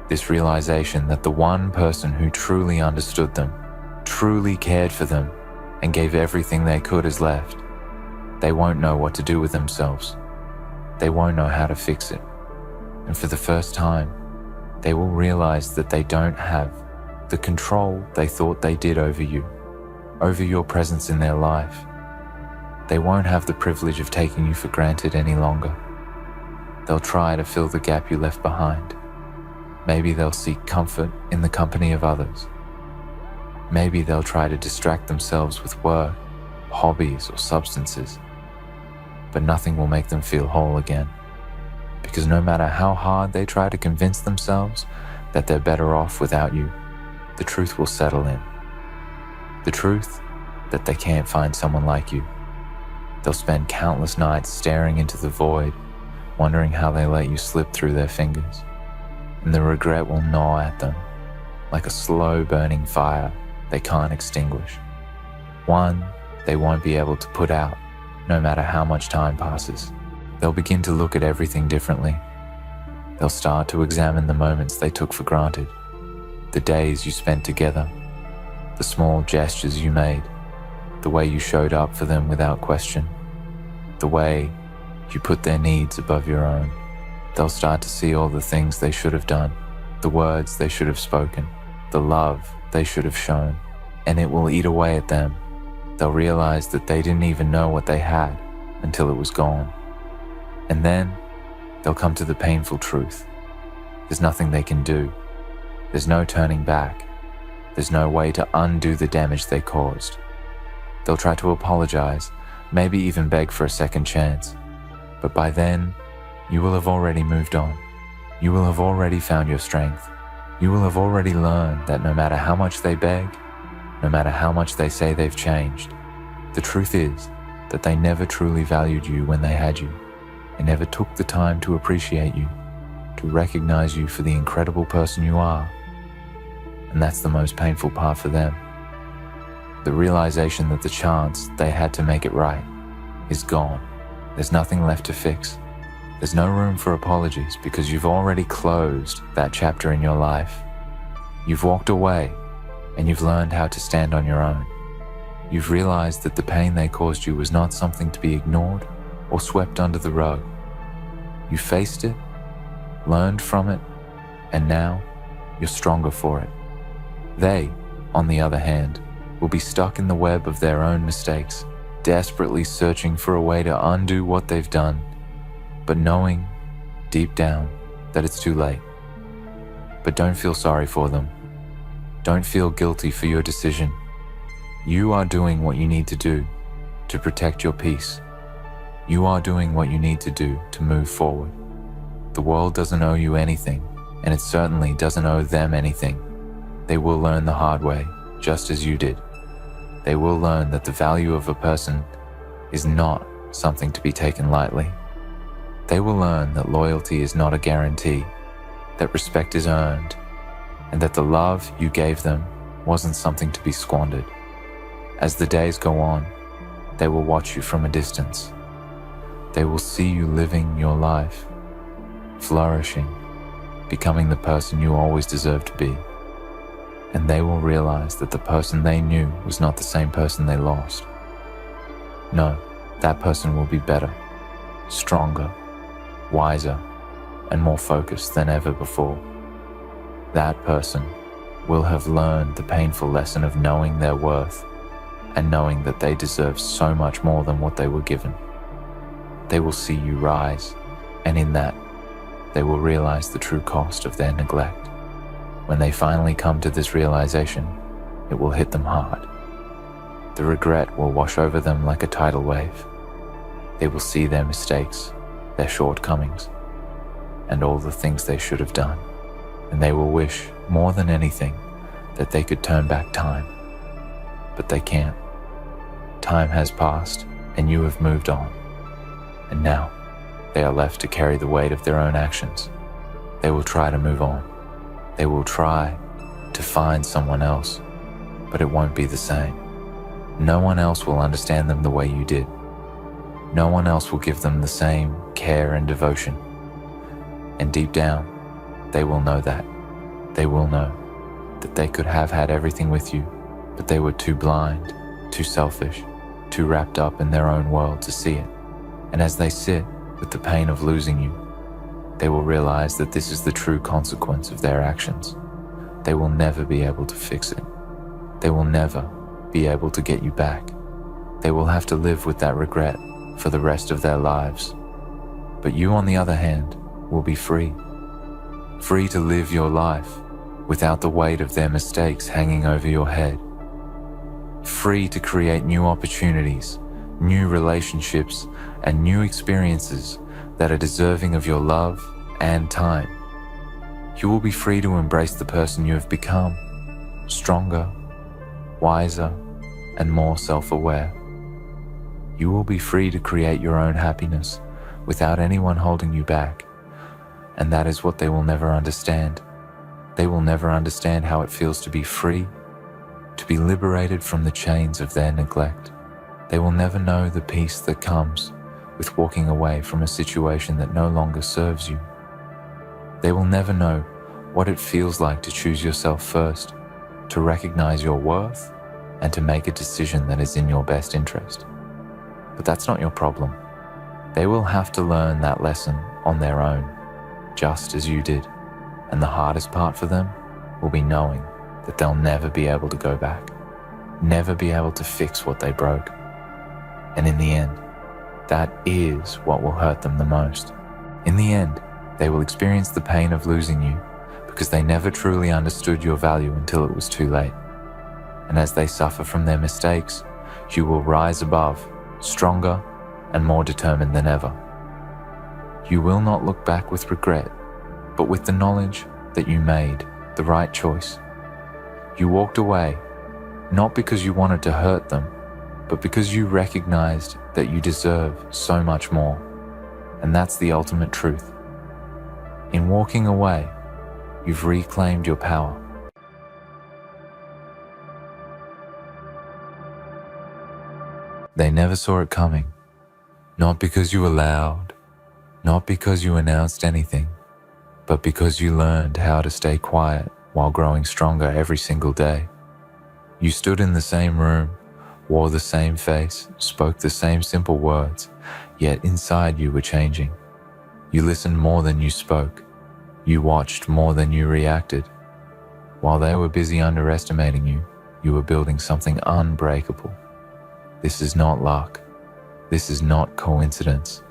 This realization that the one person who truly understood them, truly cared for them, and gave everything they could is left. They won't know what to do with themselves. They won't know how to fix it. And for the first time, they will realize that they don't have the control they thought they did over you, over your presence in their life. They won't have the privilege of taking you for granted any longer. They'll try to fill the gap you left behind. Maybe they'll seek comfort in the company of others. Maybe they'll try to distract themselves with work, hobbies, or substances. But nothing will make them feel whole again. Because no matter how hard they try to convince themselves that they're better off without you, the truth will settle in. The truth that they can't find someone like you. They'll spend countless nights staring into the void, wondering how they let you slip through their fingers. And the regret will gnaw at them like a slow burning fire they can't extinguish. One they won't be able to put out, no matter how much time passes. They'll begin to look at everything differently. They'll start to examine the moments they took for granted, the days you spent together, the small gestures you made, the way you showed up for them without question, the way you put their needs above your own. They'll start to see all the things they should have done, the words they should have spoken, the love they should have shown, and it will eat away at them. They'll realize that they didn't even know what they had until it was gone. And then they'll come to the painful truth. There's nothing they can do. There's no turning back. There's no way to undo the damage they caused. They'll try to apologize, maybe even beg for a second chance. But by then, you will have already moved on. You will have already found your strength. You will have already learned that no matter how much they beg, no matter how much they say they've changed, the truth is that they never truly valued you when they had you. They never took the time to appreciate you, to recognize you for the incredible person you are. And that's the most painful part for them. The realization that the chance they had to make it right is gone. There's nothing left to fix. There's no room for apologies because you've already closed that chapter in your life. You've walked away and you've learned how to stand on your own. You've realized that the pain they caused you was not something to be ignored or swept under the rug. You faced it, learned from it, and now you're stronger for it. They, on the other hand, will be stuck in the web of their own mistakes, desperately searching for a way to undo what they've done, but knowing, deep down, that it's too late. But don't feel sorry for them. Don't feel guilty for your decision. You are doing what you need to do to protect your peace. You are doing what you need to do to move forward. The world doesn't owe you anything, and it certainly doesn't owe them anything. They will learn the hard way, just as you did. They will learn that the value of a person is not something to be taken lightly. They will learn that loyalty is not a guarantee, that respect is earned, and that the love you gave them wasn't something to be squandered. As the days go on, they will watch you from a distance. They will see you living your life, flourishing, becoming the person you always deserved to be. And they will realize that the person they knew was not the same person they lost. No, that person will be better, stronger, wiser, and more focused than ever before. That person will have learned the painful lesson of knowing their worth and knowing that they deserve so much more than what they were given. They will see you rise, and in that, they will realize the true cost of their neglect. When they finally come to this realization, it will hit them hard. The regret will wash over them like a tidal wave. They will see their mistakes, their shortcomings, and all the things they should have done. And they will wish, more than anything, that they could turn back time. But they can't. Time has passed, and you have moved on. And now, they are left to carry the weight of their own actions. They will try to move on. They will try to find someone else, but it won't be the same. No one else will understand them the way you did. No one else will give them the same care and devotion. And deep down, they will know that. They will know that they could have had everything with you, but they were too blind, too selfish, too wrapped up in their own world to see it. And as they sit with the pain of losing you, they will realize that this is the true consequence of their actions. They will never be able to fix it. They will never be able to get you back. They will have to live with that regret for the rest of their lives. But you, on the other hand, will be free. Free to live your life without the weight of their mistakes hanging over your head. Free to create new opportunities, new relationships, and new experiences that are deserving of your love and time. You will be free to embrace the person you have become, stronger, wiser, and more self-aware. You will be free to create your own happiness without anyone holding you back. And that is what they will never understand. They will never understand how it feels to be free, to be liberated from the chains of their neglect. They will never know the peace that comes with walking away from a situation that no longer serves you. They will never know what it feels like to choose yourself first, to recognize your worth, and to make a decision that is in your best interest. But that's not your problem. They will have to learn that lesson on their own, just as you did. And the hardest part for them will be knowing that they'll never be able to go back, never be able to fix what they broke. And in the end, that is what will hurt them the most. In the end, they will experience the pain of losing you because they never truly understood your value until it was too late. And as they suffer from their mistakes, you will rise above, stronger and more determined than ever. You will not look back with regret, but with the knowledge that you made the right choice. You walked away, not because you wanted to hurt them, but because you recognized that you deserve so much more. And that's the ultimate truth. In walking away, you've reclaimed your power. They never saw it coming, not because you allowed, not because you announced anything, but because you learned how to stay quiet while growing stronger every single day. You stood in the same room, wore the same face, spoke the same simple words, yet inside you were changing. You listened more than you spoke. You watched more than you reacted. While they were busy underestimating you, you were building something unbreakable. This is not luck. This is not coincidence.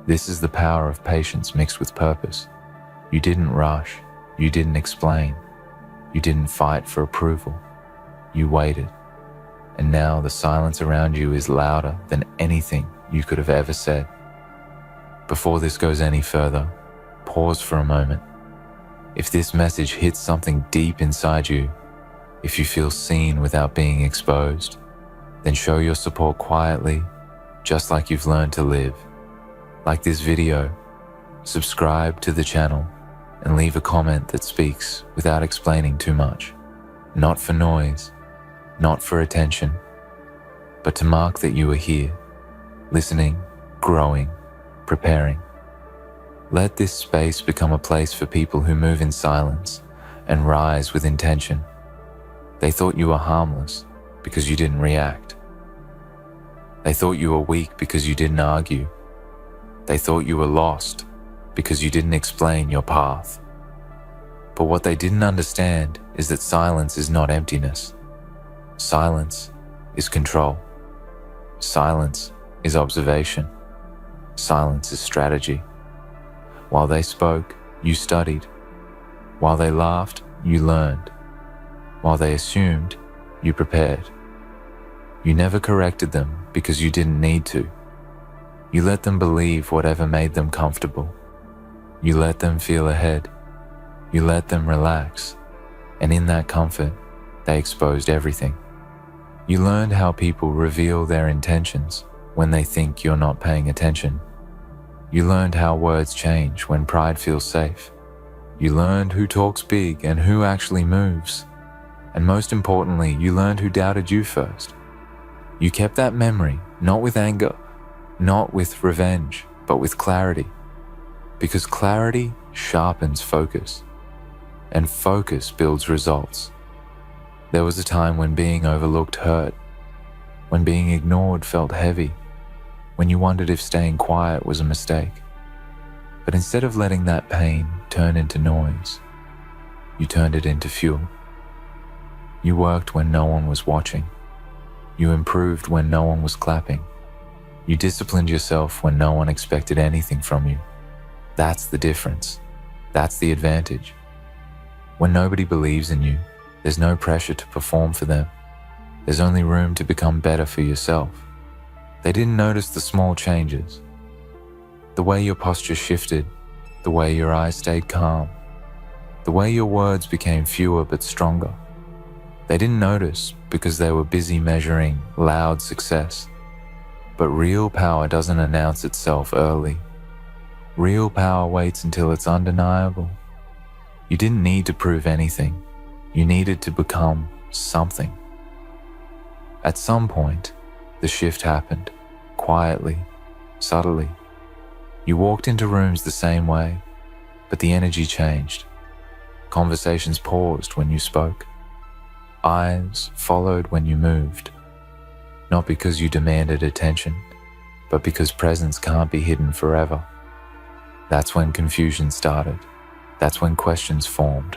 This is the power of patience mixed with purpose. You didn't rush. You didn't explain. You didn't fight for approval. You waited. And now the silence around you is louder than anything you could have ever said. Before this goes any further, pause for a moment. If this message hits something deep inside you, if you feel seen without being exposed, then show your support quietly, just like you've learned to live. Like this video, subscribe to the channel and leave a comment that speaks without explaining too much. Not for noise, not for attention, but to mark that you are here, listening, growing, preparing. Let this space become a place for people who move in silence and rise with intention. They thought you were harmless because you didn't react. They thought you were weak because you didn't argue. They thought you were lost because you didn't explain your path. But what they didn't understand is that silence is not emptiness. Silence is control. Silence is observation. Silence is strategy. While they spoke, you studied. While they laughed, you learned. While they assumed, you prepared. You never corrected them because you didn't need to. You let them believe whatever made them comfortable. You let them feel ahead. You let them relax. And in that comfort, they exposed everything. You learned how people reveal their intentions when they think you're not paying attention. You learned how words change when pride feels safe. You learned who talks big and who actually moves. And most importantly, you learned who doubted you first. You kept that memory, not with anger, not with revenge, but with clarity. Because clarity sharpens focus, and focus builds results. There was a time when being overlooked hurt, when being ignored felt heavy, when you wondered if staying quiet was a mistake. But instead of letting that pain turn into noise, you turned it into fuel. You worked when no one was watching. You improved when no one was clapping. You disciplined yourself when no one expected anything from you. That's the difference. That's the advantage. When nobody believes in you, there's no pressure to perform for them. There's only room to become better for yourself. They didn't notice the small changes. The way your posture shifted, the way your eyes stayed calm, the way your words became fewer but stronger. They didn't notice because they were busy measuring loud success. But real power doesn't announce itself early. Real power waits until it's undeniable. You didn't need to prove anything. You needed to become something. At some point, the shift happened, quietly, subtly. You walked into rooms the same way, but the energy changed. Conversations paused when you spoke. Eyes followed when you moved. Not because you demanded attention, but because presence can't be hidden forever. That's when confusion started. That's when questions formed.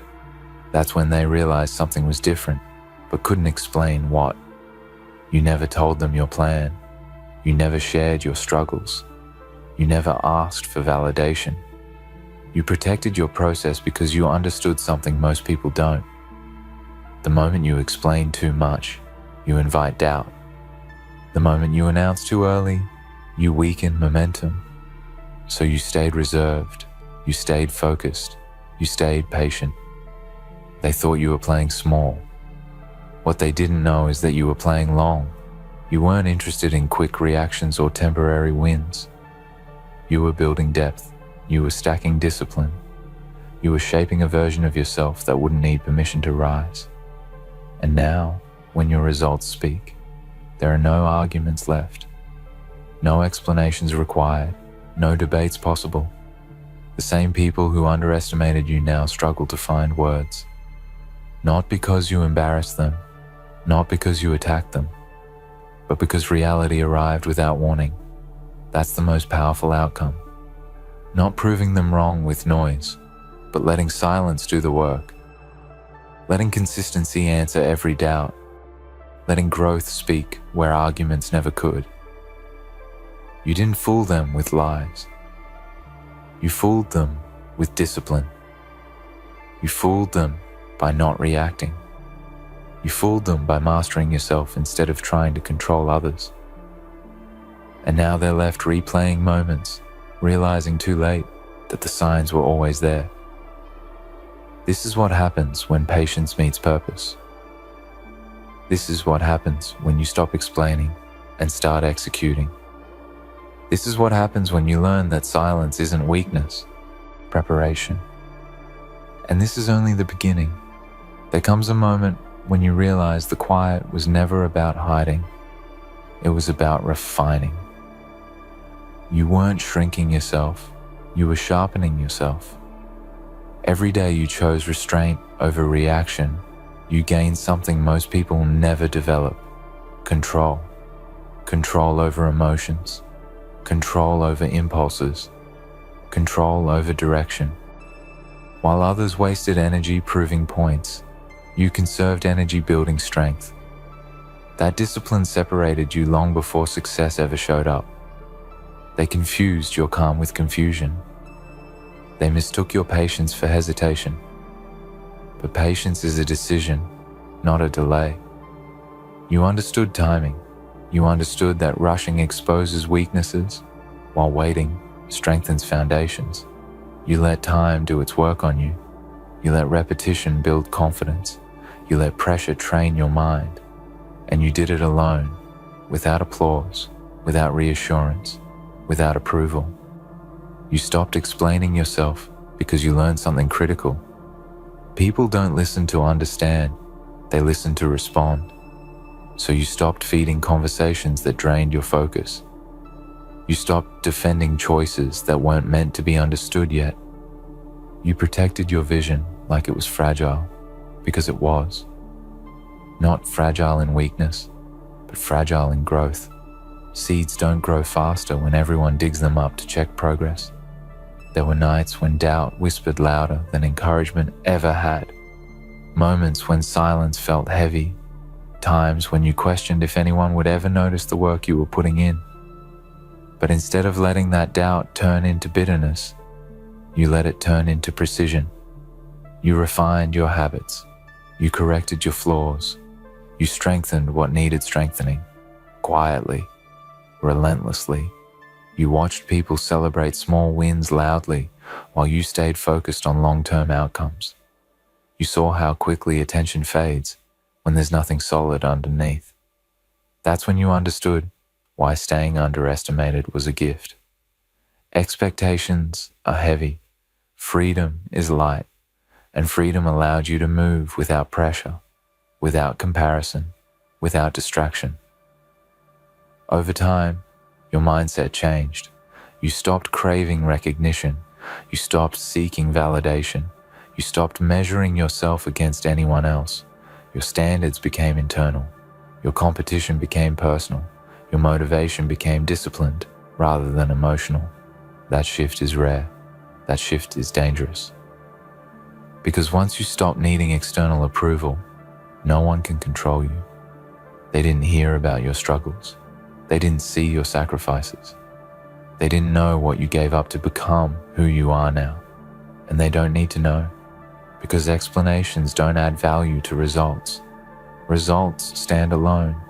That's when they realized something was different, but couldn't explain what. You never told them your plan. You never shared your struggles. You never asked for validation. You protected your process because you understood something most people don't. The moment you explain too much, you invite doubt. The moment you announce too early, you weaken momentum. So you stayed reserved, you stayed focused, you stayed patient. They thought you were playing small. What they didn't know is that you were playing long. You weren't interested in quick reactions or temporary wins. You were building depth. You were stacking discipline. You were shaping a version of yourself that wouldn't need permission to rise. And now, when your results speak, there are no arguments left. No explanations required. No debates possible. The same people who underestimated you now struggle to find words. Not because you embarrassed them, not because you attacked them, but because reality arrived without warning. That's the most powerful outcome. Not proving them wrong with noise, but letting silence do the work. Letting consistency answer every doubt. Letting growth speak where arguments never could. You didn't fool them with lies. You fooled them with discipline. You fooled them by not reacting. You fooled them by mastering yourself instead of trying to control others. And now they're left replaying moments, realizing too late that the signs were always there. This is what happens when patience meets purpose. This is what happens when you stop explaining and start executing. This is what happens when you learn that silence isn't weakness, preparation. And this is only the beginning. There comes a moment when you realize the quiet was never about hiding. It was about refining. You weren't shrinking yourself. You were sharpening yourself. Every day you chose restraint over reaction, you gained something most people never develop: control. Control over emotions. Control over impulses. Control over direction. While others wasted energy proving points, you conserved energy building strength. That discipline separated you long before success ever showed up. They confused your calm with confusion. They mistook your patience for hesitation. But patience is a decision, not a delay. You understood timing. You understood that rushing exposes weaknesses, while waiting strengthens foundations. You let time do its work on you. You let repetition build confidence. You let pressure train your mind. And you did it alone, without applause, without reassurance, without approval. You stopped explaining yourself because you learned something critical. People don't listen to understand, they listen to respond. So you stopped feeding conversations that drained your focus. You stopped defending choices that weren't meant to be understood yet. You protected your vision like it was fragile, because it was. Not fragile in weakness, but fragile in growth. Seeds don't grow faster when everyone digs them up to check progress. There were nights when doubt whispered louder than encouragement ever had. Moments when silence felt heavy. Times when you questioned if anyone would ever notice the work you were putting in. But instead of letting that doubt turn into bitterness, you let it turn into precision. You refined your habits. You corrected your flaws. You strengthened what needed strengthening. Quietly, relentlessly. You watched people celebrate small wins loudly while you stayed focused on long-term outcomes. You saw how quickly attention fades when there's nothing solid underneath. That's when you understood why staying underestimated was a gift. Expectations are heavy. Freedom is light. And freedom allowed you to move without pressure, without comparison, without distraction. Over time, your mindset changed. You stopped craving recognition. You stopped seeking validation. You stopped measuring yourself against anyone else. Your standards became internal. Your competition became personal. Your motivation became disciplined rather than emotional. That shift is rare. That shift is dangerous. Because once you stop needing external approval, no one can control you. They didn't hear about your struggles. They didn't see your sacrifices. They didn't know what you gave up to become who you are now. And they don't need to know, because explanations don't add value to results. Results stand alone.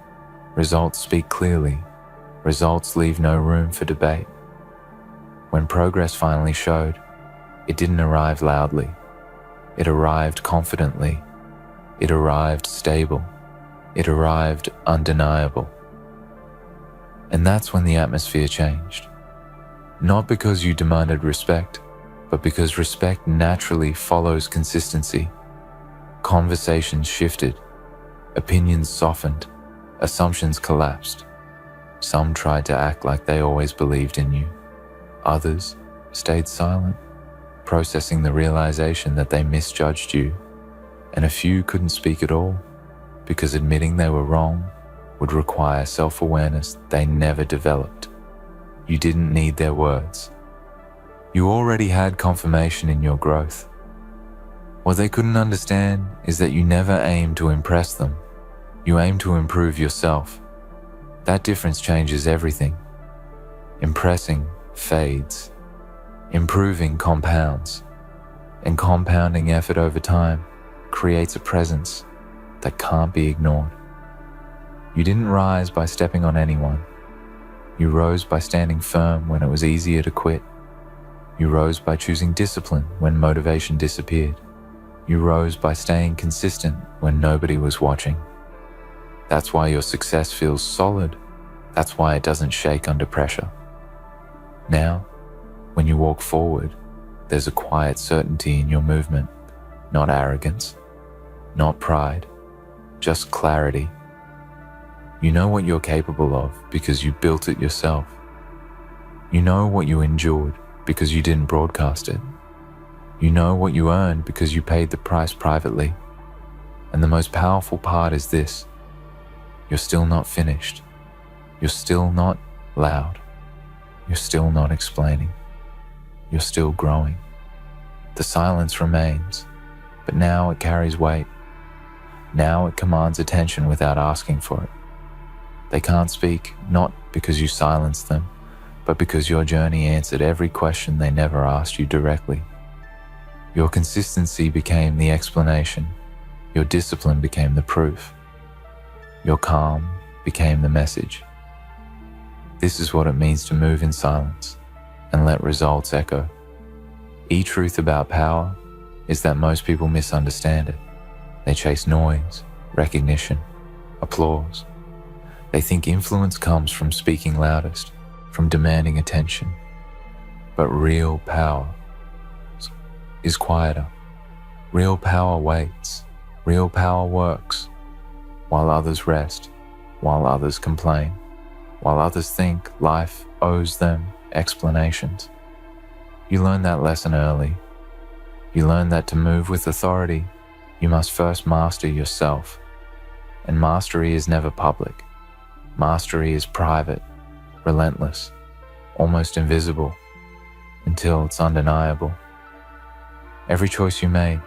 Results speak clearly. Results leave no room for debate. When progress finally showed, it didn't arrive loudly. It arrived confidently. It arrived stable. It arrived undeniable. And that's when the atmosphere changed. Not because you demanded respect, but because respect naturally follows consistency. Conversations shifted. Opinions softened. Assumptions collapsed. Some tried to act like they always believed in you. Others stayed silent, processing the realization that they misjudged you. And a few couldn't speak at all, because admitting they were wrong would require self-awareness they never developed. You didn't need their words. You already had confirmation in your growth. What they couldn't understand is that you never aimed to impress them. You aimed to improve yourself. That difference changes everything. Impressing fades. Improving compounds. And compounding effort over time creates a presence that can't be ignored. You didn't rise by stepping on anyone. You rose by standing firm when it was easier to quit. You rose by choosing discipline when motivation disappeared. You rose by staying consistent when nobody was watching. That's why your success feels solid. That's why it doesn't shake under pressure. Now, when you walk forward, there's a quiet certainty in your movement, not arrogance, not pride, just clarity. You know what you're capable of because you built it yourself. You know what you endured because you didn't broadcast it. You know what you earned because you paid the price privately. And the most powerful part is this: you're still not finished. You're still not loud. You're still not explaining. You're still growing. The silence remains, but now it carries weight. Now it commands attention without asking for it. They can't speak, not because you silenced them, but because your journey answered every question they never asked you directly. Your consistency became the explanation. Your discipline became the proof. Your calm became the message. This is what it means to move in silence. and let results echo. Truth about power is that most people misunderstand it. They chase noise, recognition, applause. They think influence comes from speaking loudest, from demanding attention. But real power is quieter. Real power waits. Real power works. While others rest, while others complain, while others think life owes them explanations. You learn that lesson early. You learn that to move with authority, you must first master yourself. And mastery is never public. Mastery is private, relentless, almost invisible, until it's undeniable. Every choice you made,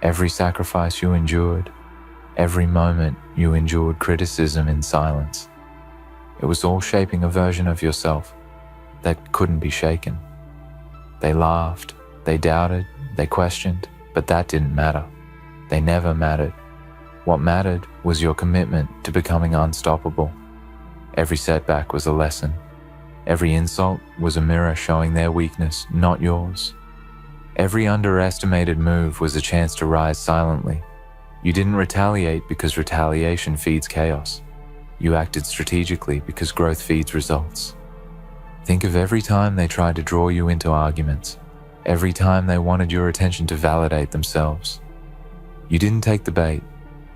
every sacrifice you endured, every moment you endured criticism in silence, it was all shaping a version of yourself that couldn't be shaken. They laughed, they doubted, they questioned, but that didn't matter. They never mattered. What mattered was your commitment to becoming unstoppable. Every setback was a lesson. Every insult was a mirror showing their weakness, not yours. Every underestimated move was a chance to rise silently. You didn't retaliate because retaliation feeds chaos. You acted strategically because growth feeds results. Think of every time they tried to draw you into arguments, every time they wanted your attention to validate themselves. You didn't take the bait.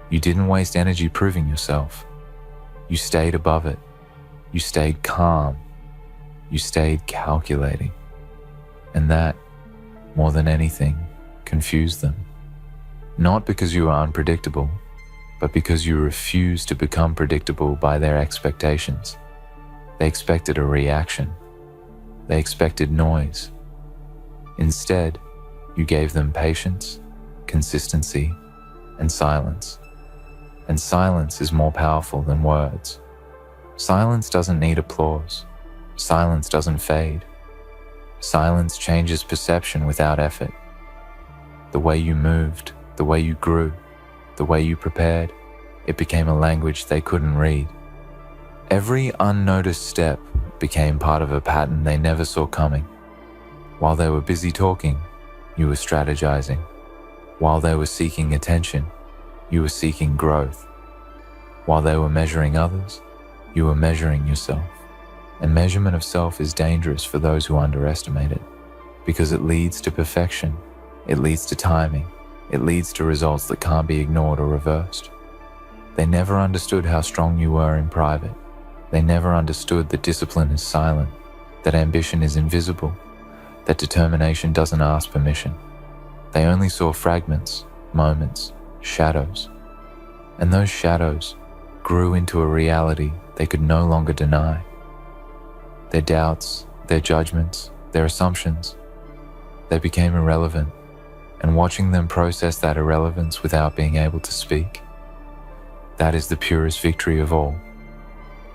You didn't waste energy proving yourself. You stayed above it. You stayed calm. You stayed calculating. And that, more than anything, confused them. Not because you were unpredictable, but because you refused to become predictable by their expectations. They expected a reaction. They expected noise. Instead, you gave them patience, consistency, and silence. And silence is more powerful than words. Silence doesn't need applause. Silence doesn't fade. Silence changes perception without effort. The way you moved, the way you grew, the way you prepared, it became a language they couldn't read. Every unnoticed step became part of a pattern they never saw coming. While they were busy talking, you were strategizing. While they were seeking attention, you were seeking growth. While they were measuring others, you were measuring yourself. And measurement of self is dangerous for those who underestimate it, because it leads to perfection, it leads to timing, it leads to results that can't be ignored or reversed. They never understood how strong you were in private. They never understood that discipline is silent, that ambition is invisible, that determination doesn't ask permission. They only saw fragments, moments, shadows. And those shadows grew into a reality they could no longer deny. Their doubts, their judgments, their assumptions, they became irrelevant, and watching them process that irrelevance without being able to speak, that is the purest victory of all.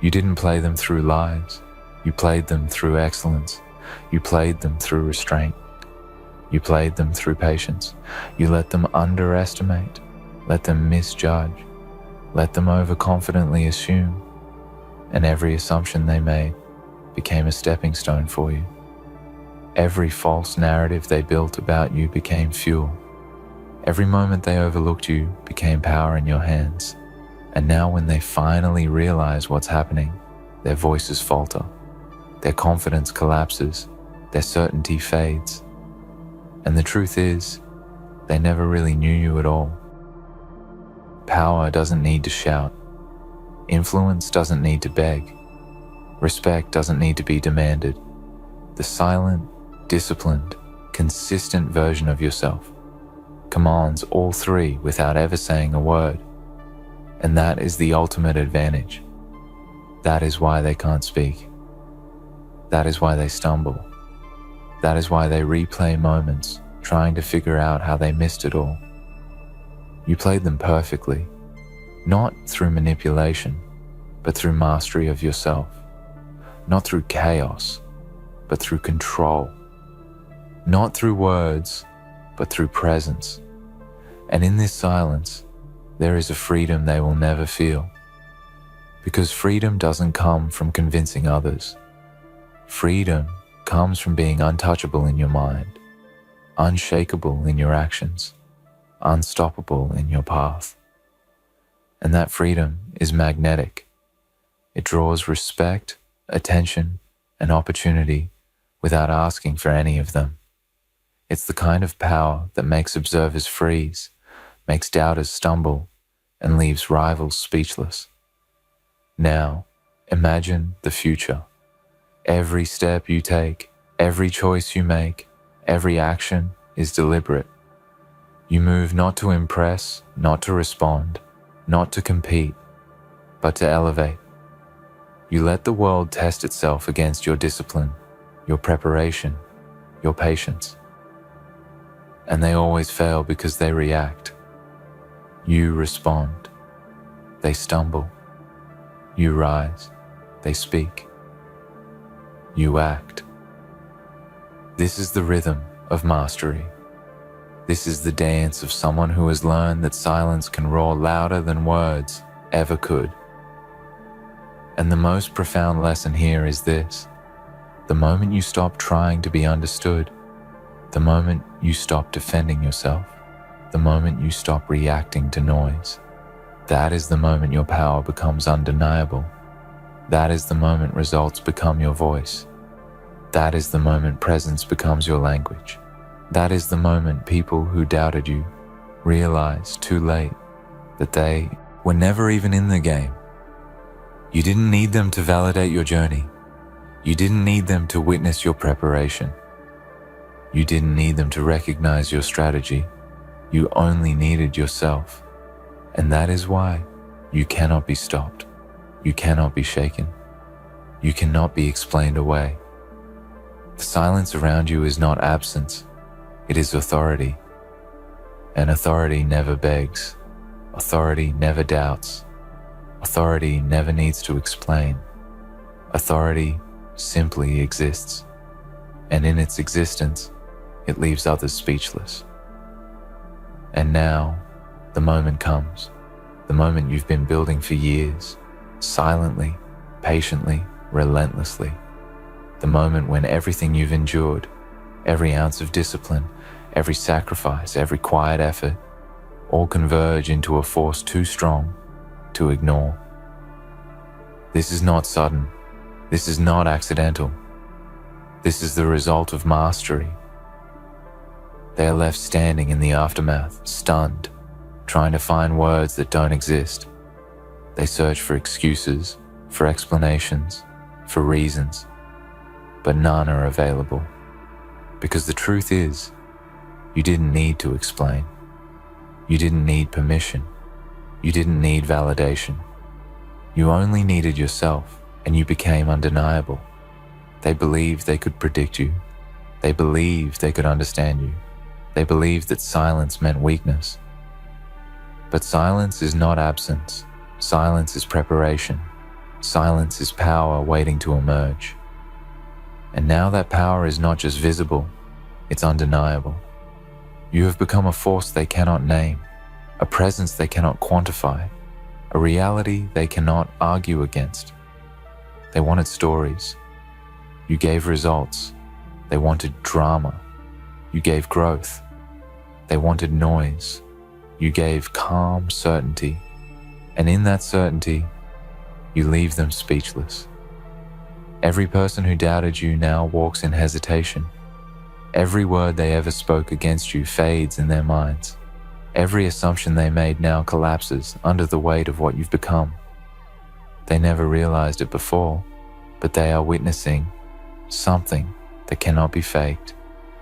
You didn't play them through lies. You played them through excellence. You played them through restraint. You played them through patience. You let them underestimate, let them misjudge, let them overconfidently assume, and every assumption they made became a stepping stone for you. Every false narrative they built about you became fuel. Every moment they overlooked you became power in your hands. And now when they finally realize what's happening, their voices falter, their confidence collapses, their certainty fades. And the truth is, they never really knew you at all. Power doesn't need to shout. Influence doesn't need to beg. Respect doesn't need to be demanded. The silent, disciplined, consistent version of yourself commands all three without ever saying a word. And that is the ultimate advantage. That is why they can't speak. That is why they stumble. That is why they replay moments, trying to figure out how they missed it all. You played them perfectly, not through manipulation, but through mastery of yourself. Not through chaos, but through control. Not through words, but through presence. And in this silence, there is a freedom they will never feel. Because freedom doesn't come from convincing others. Freedom comes from being untouchable in your mind, unshakable in your actions, unstoppable in your path. And that freedom is magnetic. It draws respect, attention, and opportunity without asking for any of them. It's the kind of power that makes observers freeze, makes doubters stumble, and leaves rivals speechless. Now, imagine the future. Every step you take, every choice you make, every action is deliberate. You move not to impress, not to respond, not to compete, but to elevate. You let the world test itself against your discipline, your preparation, your patience. And they always fail because they react. You respond. They stumble. You rise. They speak. You act. This is the rhythm of mastery. This is the dance of someone who has learned that silence can roar louder than words ever could. And the most profound lesson here is this: the moment you stop trying to be understood, the moment you stop defending yourself, the moment you stop reacting to noise, that is the moment your power becomes undeniable. That is the moment results become your voice. That is the moment presence becomes your language. That is the moment people who doubted you realize too late that they were never even in the game. You didn't need them to validate your journey. You didn't need them to witness your preparation. You didn't need them to recognize your strategy. You only needed yourself. And that is why you cannot be stopped. You cannot be shaken. You cannot be explained away. The silence around you is not absence. It is authority. And authority never begs. Authority never doubts. Authority never needs to explain. Authority simply exists. And in its existence, it leaves others speechless. And now, the moment comes. The moment you've been building for years, silently, patiently, relentlessly. The moment when everything you've endured, every ounce of discipline, every sacrifice, every quiet effort, all converge into a force too strong to ignore. This is not sudden. This is not accidental. This is the result of mastery. They are left standing in the aftermath, stunned, trying to find words that don't exist. They search for excuses, for explanations, for reasons, but none are available. Because the truth is, you didn't need to explain. You didn't need permission. You didn't need validation. You only needed yourself, and you became undeniable. They believed they could predict you. They believed they could understand you. They believed that silence meant weakness. But silence is not absence. Silence is preparation. Silence is power waiting to emerge. And now that power is not just visible, it's undeniable. You have become a force they cannot name, a presence they cannot quantify, a reality they cannot argue against. They wanted stories. You gave results. They wanted drama. You gave growth. They wanted noise. You gave calm certainty. And in that certainty, you leave them speechless. Every person who doubted you now walks in hesitation. Every word they ever spoke against you fades in their minds. Every assumption they made now collapses under the weight of what you've become. They never realized it before, but they are witnessing something that cannot be faked,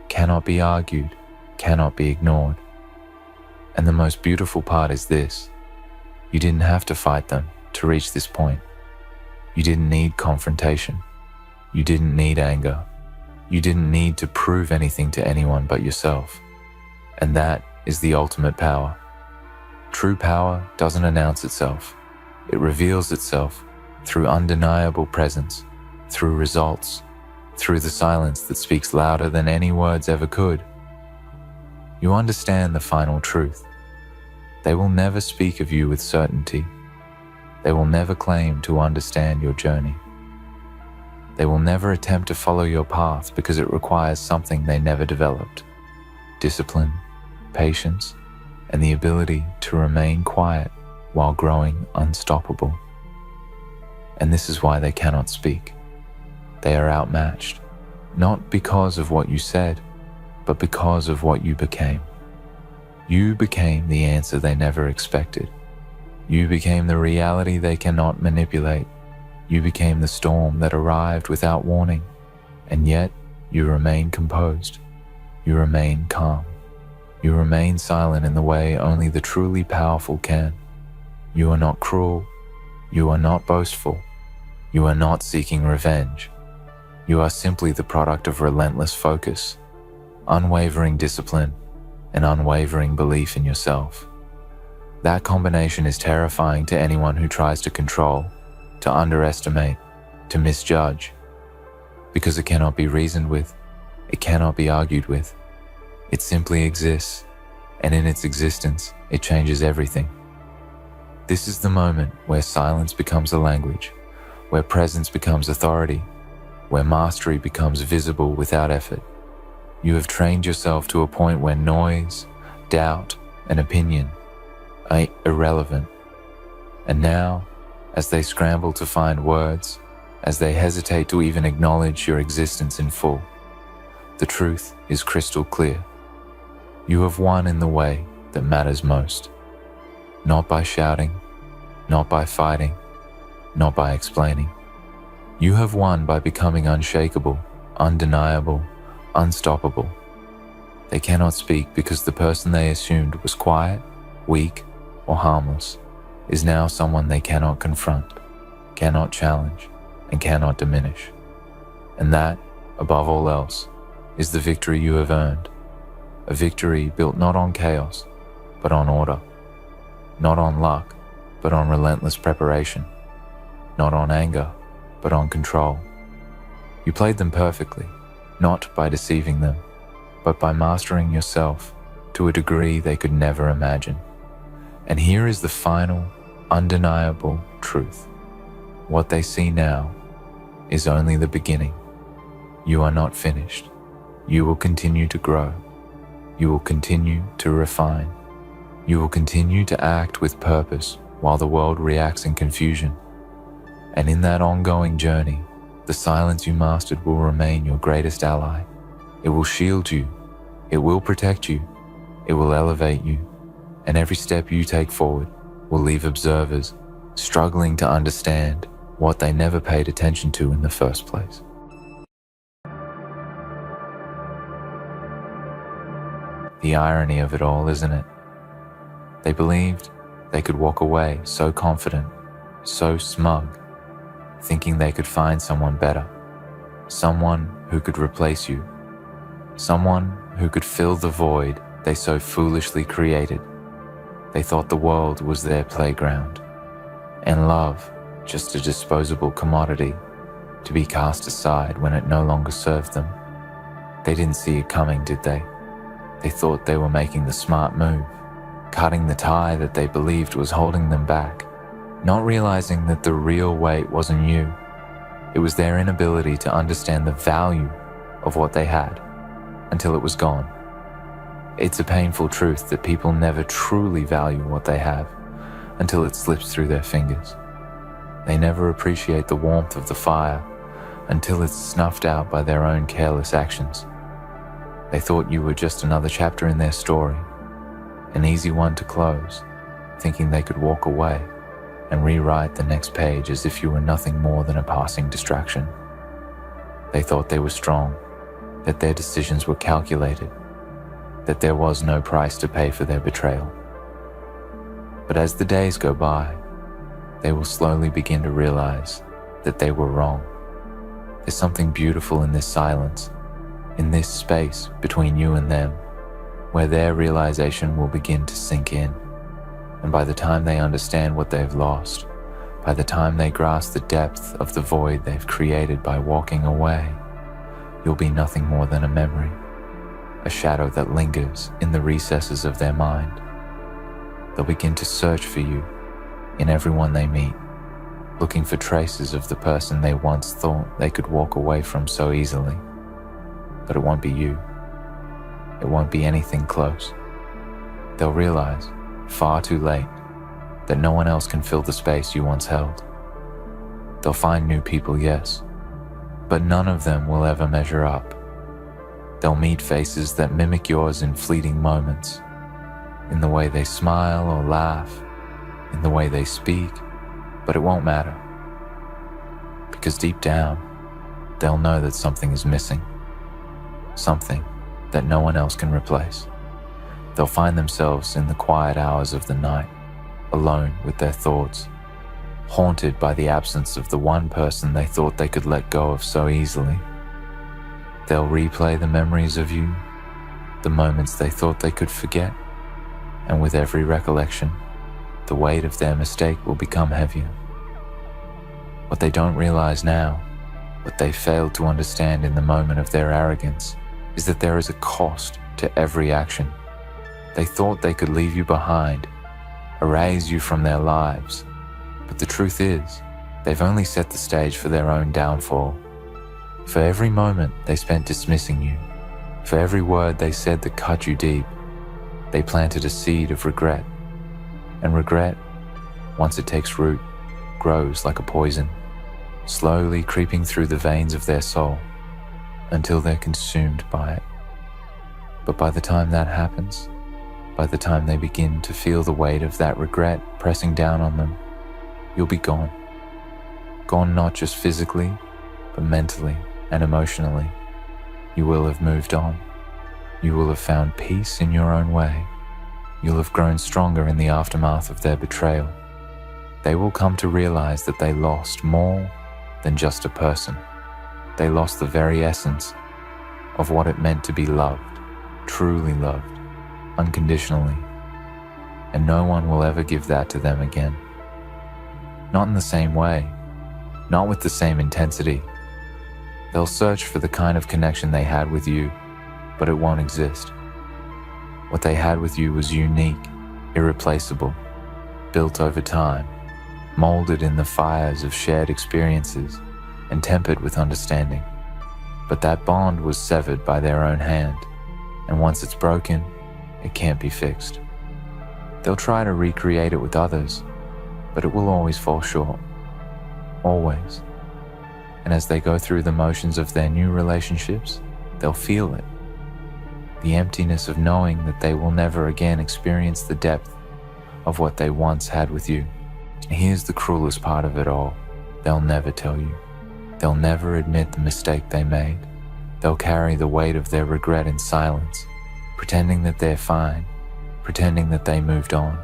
cannot be argued, cannot be ignored. And the most beautiful part is this: you didn't have to fight them to reach this point. You didn't need confrontation. You didn't need anger. You didn't need to prove anything to anyone but yourself. And that is the ultimate power. True power doesn't announce itself. It reveals itself through undeniable presence, through results, through the silence that speaks louder than any words ever could. You understand the final truth. They will never speak of you with certainty. They will never claim to understand your journey. They will never attempt to follow your path because it requires something they never developed: discipline, patience, and the ability to remain quiet while growing unstoppable. And this is why they cannot speak. They are outmatched, not because of what you said, but because of what you became. You became the answer they never expected. You became the reality they cannot manipulate. You became the storm that arrived without warning, and yet you remain composed. You remain calm. You remain silent in the way only the truly powerful can. You are not cruel. You are not boastful. You are not seeking revenge. You are simply the product of relentless focus, unwavering discipline, and unwavering belief in yourself. That combination is terrifying to anyone who tries to control, to underestimate, to misjudge, because it cannot be reasoned with, it cannot be argued with. It simply exists, and in its existence, it changes everything. This is the moment where silence becomes a language, where presence becomes authority, where mastery becomes visible without effort. You have trained yourself to a point where noise, doubt, and opinion are irrelevant. And now, as they scramble to find words, as they hesitate to even acknowledge your existence in full, the truth is crystal clear. You have won in the way that matters most. Not by shouting, not by fighting, not by explaining. You have won by becoming unshakable, undeniable, unstoppable. They cannot speak because the person they assumed was quiet, weak, or harmless is now someone they cannot confront, cannot challenge, and cannot diminish. And that, above all else, is the victory you have earned. A victory built not on chaos, but on order. Not on luck, but on relentless preparation. Not on anger, but on control. You played them perfectly, not by deceiving them, but by mastering yourself to a degree they could never imagine. And here is the final, undeniable truth. What they see now is only the beginning. You are not finished. You will continue to grow. You will continue to refine. You will continue to act with purpose while the world reacts in confusion. And in that ongoing journey, the silence you mastered will remain your greatest ally. It will shield you. It will protect you. It will elevate you. And every step you take forward will leave observers struggling to understand what they never paid attention to in the first place. The irony of it all, isn't it? They believed they could walk away so confident, so smug, thinking they could find someone better, someone who could replace you, someone who could fill the void they so foolishly created. They thought the world was their playground, and love just a disposable commodity to be cast aside when it no longer served them. They didn't see it coming, did they? They thought they were making the smart move, cutting the tie that they believed was holding them back, not realizing that the real weight wasn't you. It was their inability to understand the value of what they had until it was gone. It's a painful truth that people never truly value what they have until it slips through their fingers. They never appreciate the warmth of the fire until it's snuffed out by their own careless actions. They thought you were just another chapter in their story, an easy one to close, thinking they could walk away and rewrite the next page as if you were nothing more than a passing distraction. They thought they were strong, that their decisions were calculated, that there was no price to pay for their betrayal. But as the days go by, they will slowly begin to realize that they were wrong. There's something beautiful in this silence, in this space between you and them, where their realization will begin to sink in. And by the time they understand what they've lost, by the time they grasp the depth of the void they've created by walking away, you'll be nothing more than a memory, a shadow that lingers in the recesses of their mind. They'll begin to search for you in everyone they meet, looking for traces of the person they once thought they could walk away from so easily. But it won't be you. It won't be anything close. They'll realize, far too late, that no one else can fill the space you once held. They'll find new people, yes, but none of them will ever measure up. They'll meet faces that mimic yours in fleeting moments, in the way they smile or laugh, in the way they speak, but it won't matter. Because deep down, they'll know that something is missing, something that no one else can replace. They'll find themselves in the quiet hours of the night, alone with their thoughts, haunted by the absence of the one person they thought they could let go of so easily. They'll replay the memories of you, the moments they thought they could forget, and with every recollection, the weight of their mistake will become heavier. What they don't realize now, what they failed to understand in the moment of their arrogance, is that there is a cost to every action. They thought they could leave you behind, erase you from their lives, but the truth is, they've only set the stage for their own downfall. For every moment they spent dismissing you, for every word they said that cut you deep, they planted a seed of regret. And regret, once it takes root, grows like a poison, slowly creeping through the veins of their soul until they're consumed by it. But by the time that happens, by the time they begin to feel the weight of that regret pressing down on them, you'll be gone. Gone not just physically, but mentally and emotionally. You will have moved on. You will have found peace in your own way. You'll have grown stronger in the aftermath of their betrayal. They will come to realize that they lost more than just a person. They lost the very essence of what it meant to be loved, truly loved, unconditionally. And no one will ever give that to them again. Not in the same way, not with the same intensity. They'll search for the kind of connection they had with you, but it won't exist. What they had with you was unique, irreplaceable, built over time, molded in the fires of shared experiences and tempered with understanding. But that bond was severed by their own hand, and once it's broken, it can't be fixed. They'll try to recreate it with others, but it will always fall short. Always. And as they go through the motions of their new relationships, they'll feel it. The emptiness of knowing that they will never again experience the depth of what they once had with you. And here's the cruelest part of it all. They'll never tell you. They'll never admit the mistake they made. They'll carry the weight of their regret in silence, pretending that they're fine, pretending that they moved on.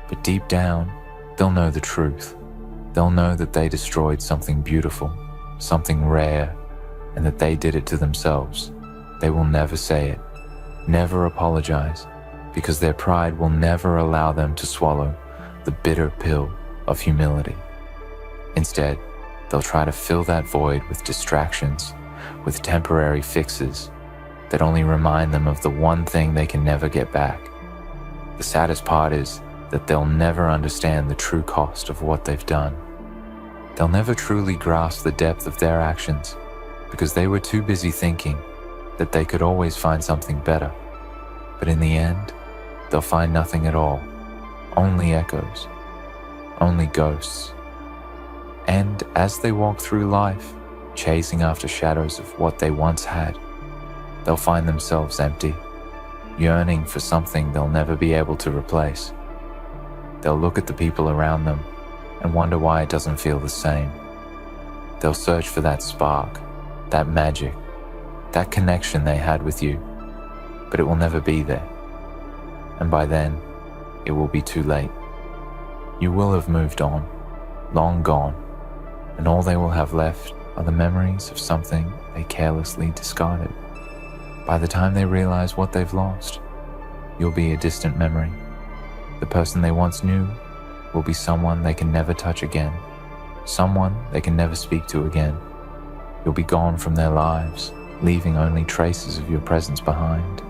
But deep down, they'll know the truth. They'll know that they destroyed something beautiful, something rare, and that they did it to themselves. They will never say it, never apologize, because their pride will never allow them to swallow the bitter pill of humility. Instead, they'll try to fill that void with distractions, with temporary fixes that only remind them of the one thing they can never get back. The saddest part is that they'll never understand the true cost of what they've done. They'll never truly grasp the depth of their actions because they were too busy thinking that they could always find something better. But in the end, they'll find nothing at all, only echoes, only ghosts. And as they walk through life, chasing after shadows of what they once had, they'll find themselves empty, yearning for something they'll never be able to replace. They'll look at the people around them and wonder why it doesn't feel the same. They'll search for that spark, that magic, that connection they had with you, but it will never be there. And by then, it will be too late. You will have moved on, long gone, and all they will have left are the memories of something they carelessly discarded. By the time they realize what they've lost, you'll be a distant memory. The person they once knew will be someone they can never touch again, someone they can never speak to again. You'll be gone from their lives, leaving only traces of your presence behind,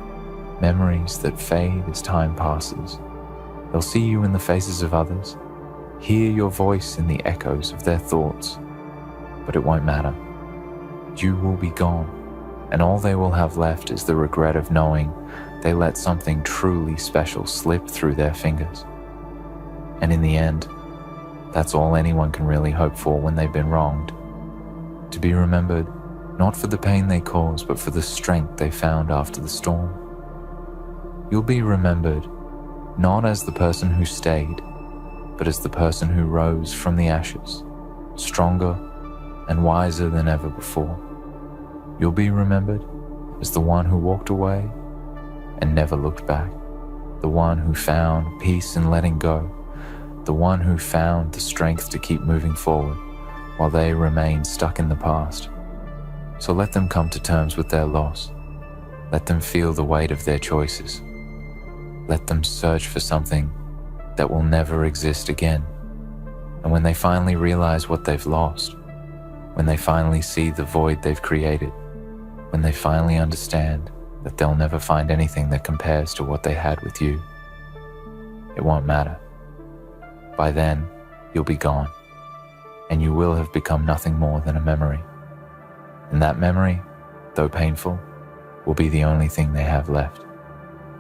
memories that fade as time passes. They'll see you in the faces of others, Hear your voice in the echoes of their thoughts, but it won't matter. You will be gone, and all they will have left is the regret of knowing they let something truly special slip through their fingers. And in the end, that's all anyone can really hope for when they've been wronged. To be remembered, not for the pain they caused, but for the strength they found after the storm. You'll be remembered not as the person who stayed, but as the person who rose from the ashes, stronger and wiser than ever before. You'll be remembered as the one who walked away and never looked back, the one who found peace in letting go, the one who found the strength to keep moving forward while they remained stuck in the past. So let them come to terms with their loss. Let them feel the weight of their choices. Let them search for something that will never exist again. And when they finally realize what they've lost, when they finally see the void they've created, when they finally understand that they'll never find anything that compares to what they had with you, it won't matter. By then, you'll be gone, and you will have become nothing more than a memory. And that memory, though painful, will be the only thing they have left,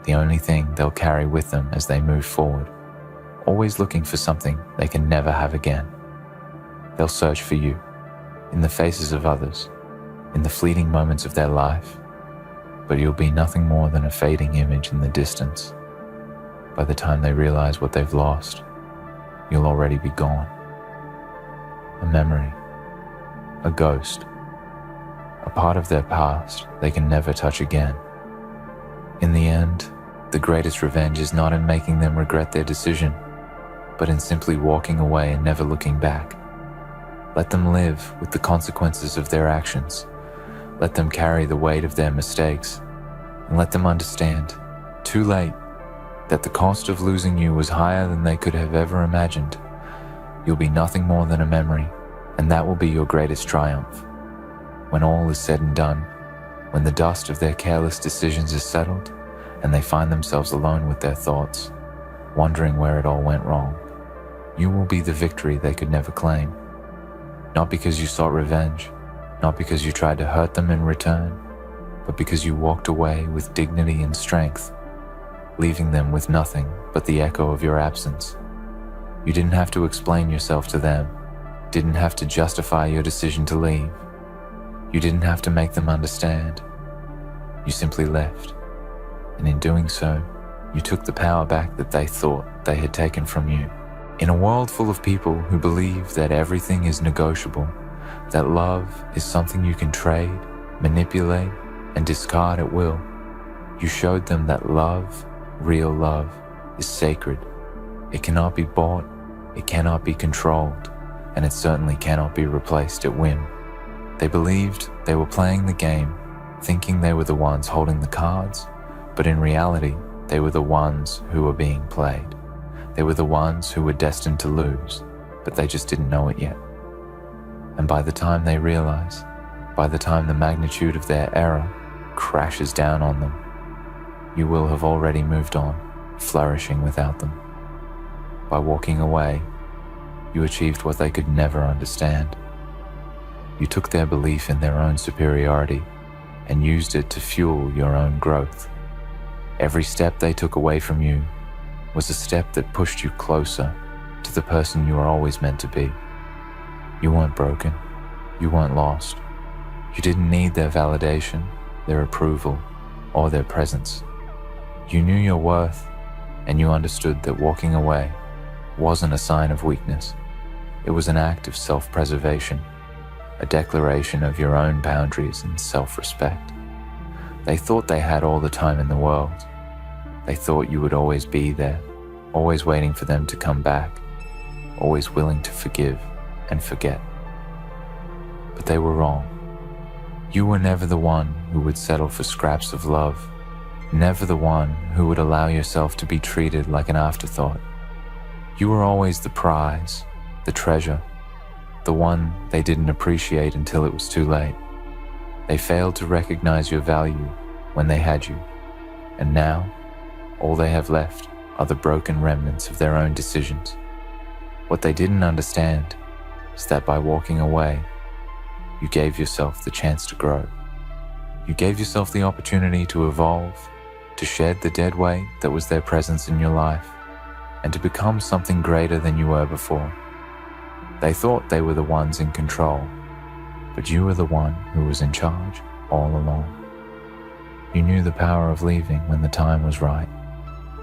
the only thing they'll carry with them as they move forward, always looking for something they can never have again. They'll search for you, in the faces of others, in the fleeting moments of their life, but you'll be nothing more than a fading image in the distance. By the time they realize what they've lost, you'll already be gone. A memory, a ghost, a part of their past they can never touch again. In the end, the greatest revenge is not in making them regret their decision, but in simply walking away and never looking back. Let them live with the consequences of their actions. Let them carry the weight of their mistakes, and let them understand, too late, that the cost of losing you was higher than they could have ever imagined. You'll be nothing more than a memory, and that will be your greatest triumph. When all is said and done, when the dust of their careless decisions is settled, and they find themselves alone with their thoughts, wondering where it all went wrong, you will be the victory they could never claim. Not because you sought revenge, not because you tried to hurt them in return, but because you walked away with dignity and strength, leaving them with nothing but the echo of your absence. You didn't have to explain yourself to them, didn't have to justify your decision to leave. You didn't have to make them understand. You simply left, and in doing so, you took the power back that they thought they had taken from you. In a world full of people who believe that everything is negotiable, that love is something you can trade, manipulate, and discard at will, you showed them that love, real love, is sacred. It cannot be bought, it cannot be controlled, and it certainly cannot be replaced at whim. They believed they were playing the game, thinking they were the ones holding the cards, but in reality, they were the ones who were being played. They were the ones who were destined to lose, but they just didn't know it yet. And by the time they realize, by the time the magnitude of their error crashes down on them, you will have already moved on, flourishing without them. By walking away, you achieved what they could never understand. You took their belief in their own superiority and used it to fuel your own growth. Every step they took away from you was a step that pushed you closer to the person you were always meant to be. You weren't broken. You weren't lost. You didn't need their validation, their approval, or their presence. You knew your worth, and you understood that walking away wasn't a sign of weakness. It was an act of self-preservation, a declaration of your own boundaries and self-respect. They thought they had all the time in the world. They thought you would always be there, always waiting for them to come back, always willing to forgive and forget. But they were wrong. You were never the one who would settle for scraps of love, never the one who would allow yourself to be treated like an afterthought. You were always the prize, the treasure, the one they didn't appreciate until it was too late. They failed to recognize your value when they had you, and now all they have left are the broken remnants of their own decisions. What they didn't understand is that by walking away, you gave yourself the chance to grow. You gave yourself the opportunity to evolve, to shed the dead weight that was their presence in your life, and to become something greater than you were before. They thought they were the ones in control, but you were the one who was in charge all along. You knew the power of leaving when the time was right,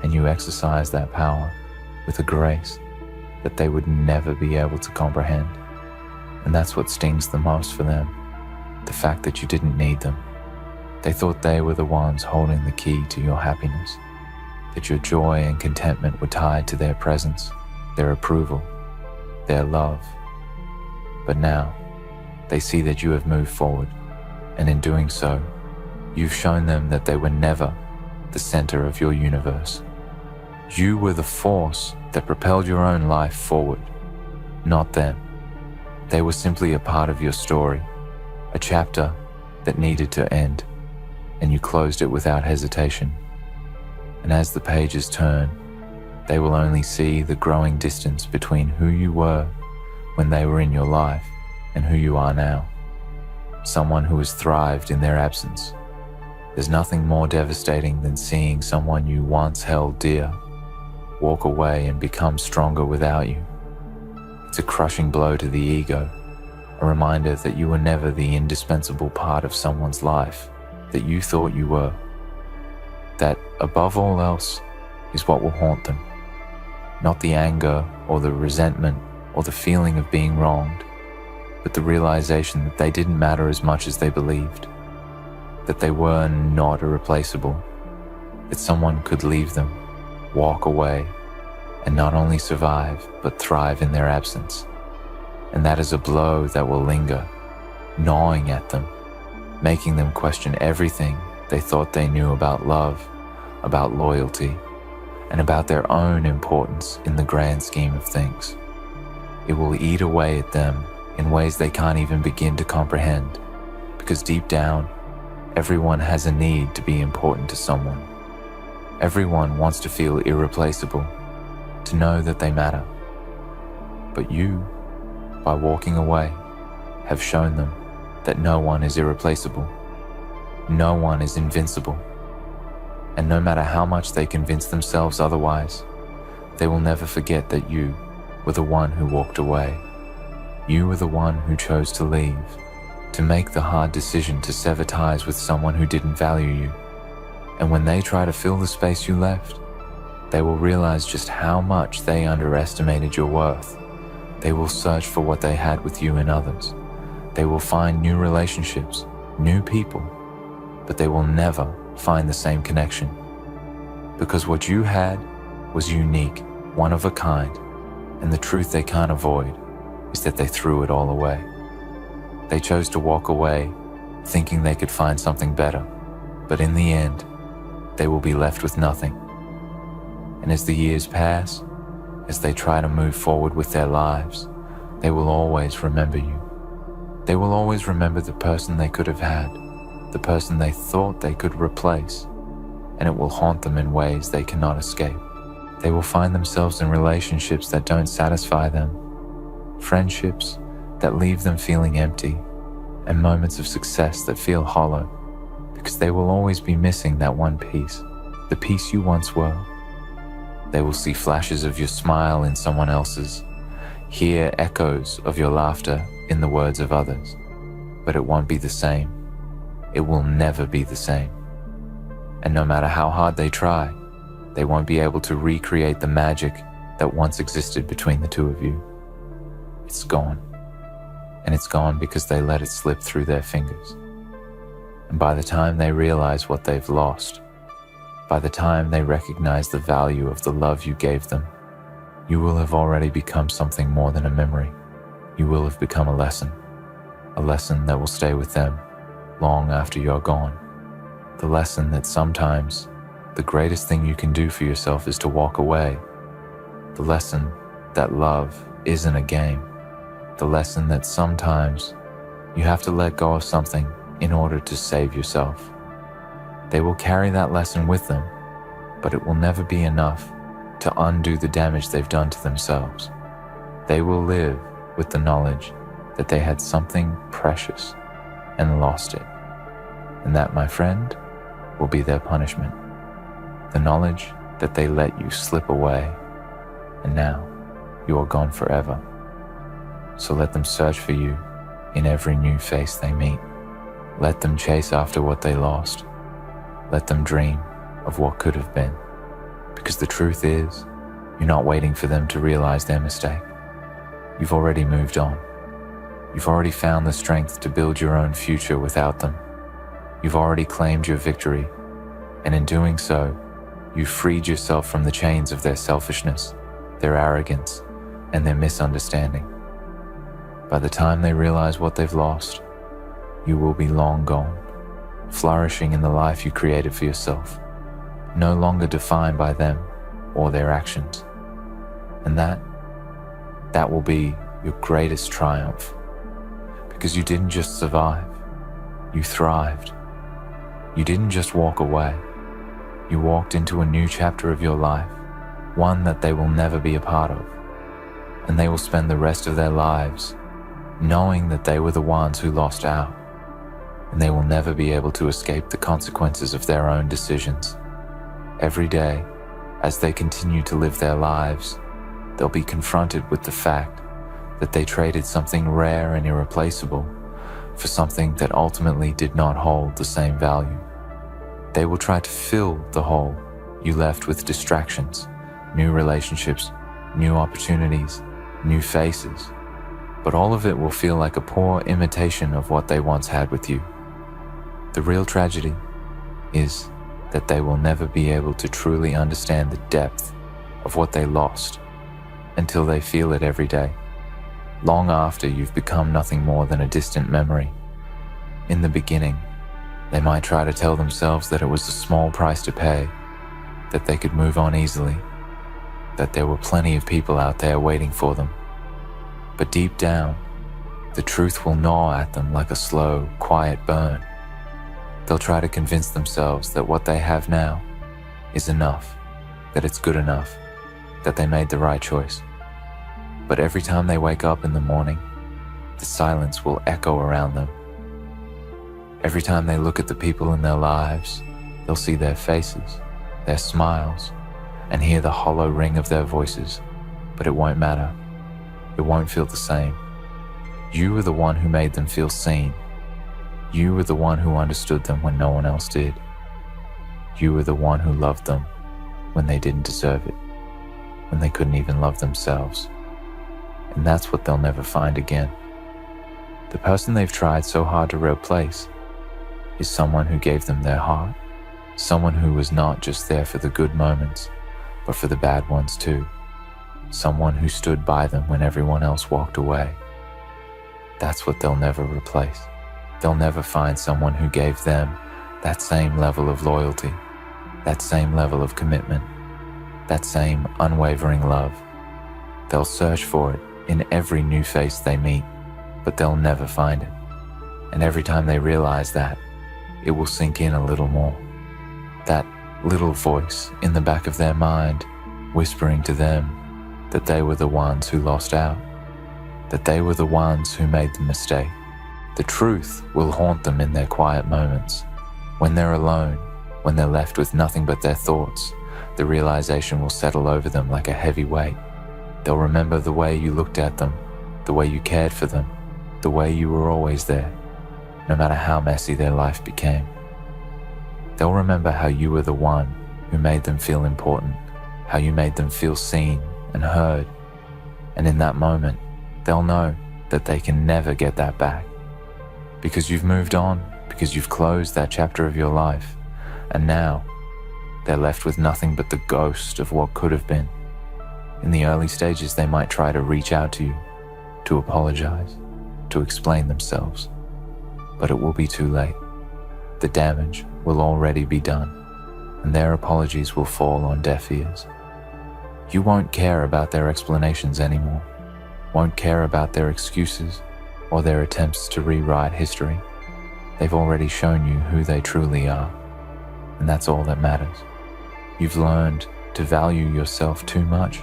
and you exercised that power with a grace that they would never be able to comprehend. And that's what stings the most for them, the fact that you didn't need them. They thought they were the ones holding the key to your happiness, that your joy and contentment were tied to their presence, their approval, their love. But now, they see that you have moved forward, and in doing so, you've shown them that they were never the center of your universe. You were the force that propelled your own life forward, not them. They were simply a part of your story, a chapter that needed to end, and you closed it without hesitation. And as the pages turn, they will only see the growing distance between who you were when they were in your life and who you are now. Someone who has thrived in their absence. There's nothing more devastating than seeing someone you once held dear walk away and become stronger without you. It's a crushing blow to the ego, a reminder that you were never the indispensable part of someone's life that you thought you were. That, above all else, is what will haunt them. Not the anger or the resentment or the feeling of being wronged, but the realization that they didn't matter as much as they believed, that they were not irreplaceable, that someone could leave them, walk away, and not only survive, but thrive in their absence. And that is a blow that will linger, gnawing at them, making them question everything they thought they knew about love, about loyalty, and about their own importance in the grand scheme of things. It will eat away at them in ways they can't even begin to comprehend, because deep down, everyone has a need to be important to someone. Everyone wants to feel irreplaceable, to know that they matter. But you, by walking away, have shown them that no one is irreplaceable. No one is invincible. And no matter how much they convince themselves otherwise, they will never forget that you were the one who walked away. You were the one who chose to leave, to make the hard decision to sever ties with someone who didn't value you. And when they try to fill the space you left, they will realize just how much they underestimated your worth. They will search for what they had with you and others. They will find new relationships, new people, but they will never find the same connection. Because what you had was unique, one of a kind, and the truth they can't avoid is that they threw it all away. They chose to walk away thinking they could find something better, but in the end, they will be left with nothing. And as the years pass, as they try to move forward with their lives, they will always remember you. They will always remember the person they could have had, the person they thought they could replace, and it will haunt them in ways they cannot escape. They will find themselves in relationships that don't satisfy them, friendships that leave them feeling empty, and moments of success that feel hollow, because they will always be missing that one piece, the piece you once were. They will see flashes of your smile in someone else's, hear echoes of your laughter in the words of others, but it won't be the same. It will never be the same. And no matter how hard they try, they won't be able to recreate the magic that once existed between the two of you. It's gone. And it's gone because they let it slip through their fingers. And by the time they realize what they've lost, by the time they recognize the value of the love you gave them, you will have already become something more than a memory. You will have become a lesson that will stay with them long after you're gone. The lesson that sometimes the greatest thing you can do for yourself is to walk away. The lesson that love isn't a game. The lesson that sometimes you have to let go of something in order to save yourself. They will carry that lesson with them, but it will never be enough to undo the damage they've done to themselves. They will live with the knowledge that they had something precious and lost it. And that, my friend, will be their punishment. The knowledge that they let you slip away, and now you are gone forever. So let them search for you in every new face they meet. Let them chase after what they lost. Let them dream of what could have been. Because the truth is, you're not waiting for them to realize their mistake. You've already moved on. You've already found the strength to build your own future without them. You've already claimed your victory, and in doing so, you've freed yourself from the chains of their selfishness, their arrogance, and their misunderstanding. By the time they realize what they've lost, you will be long gone, flourishing in the life you created for yourself, no longer defined by them or their actions. And that will be your greatest triumph, because you didn't just survive, you thrived. You didn't just walk away, you walked into a new chapter of your life, one that they will never be a part of, and they will spend the rest of their lives knowing that they were the ones who lost out, and they will never be able to escape the consequences of their own decisions. Every day, as they continue to live their lives, they'll be confronted with the fact that they traded something rare and irreplaceable for something that ultimately did not hold the same value. They will try to fill the hole you left with distractions, new relationships, new opportunities, new faces, but all of it will feel like a poor imitation of what they once had with you. The real tragedy is that they will never be able to truly understand the depth of what they lost until they feel it every day, long after you've become nothing more than a distant memory. In the beginning, they might try to tell themselves that it was a small price to pay, that they could move on easily, that there were plenty of people out there waiting for them. But deep down, the truth will gnaw at them like a slow, quiet burn. They'll try to convince themselves that what they have now is enough, that it's good enough, that they made the right choice. But every time they wake up in the morning, the silence will echo around them. Every time they look at the people in their lives, they'll see their faces, their smiles, and hear the hollow ring of their voices, but it won't matter. It won't feel the same. You were the one who made them feel seen. You were the one who understood them when no one else did. You were the one who loved them when they didn't deserve it, when they couldn't even love themselves. And that's what they'll never find again. The person they've tried so hard to replace is someone who gave them their heart, someone who was not just there for the good moments, but for the bad ones too. Someone who stood by them when everyone else walked away. That's what they'll never replace. They'll never find someone who gave them that same level of loyalty, that same level of commitment, that same unwavering love. They'll search for it in every new face they meet, but they'll never find it. And every time they realize that, it will sink in a little more. That little voice in the back of their mind whispering to them that they were the ones who lost out, that they were the ones who made the mistake. The truth will haunt them in their quiet moments. When they're alone, when they're left with nothing but their thoughts, the realization will settle over them like a heavy weight. They'll remember the way you looked at them, the way you cared for them, the way you were always there, no matter how messy their life became. They'll remember how you were the one who made them feel important, how you made them feel seen and heard. And in that moment, they'll know that they can never get that back. Because you've moved on, because you've closed that chapter of your life, and now they're left with nothing but the ghost of what could have been. In the early stages, they might try to reach out to you, to apologize, to explain themselves, but it will be too late. The damage will already be done, and their apologies will fall on deaf ears. You won't care about their explanations anymore, won't care about their excuses or their attempts to rewrite history. They've already shown you who they truly are, and that's all that matters. You've learned to value yourself too much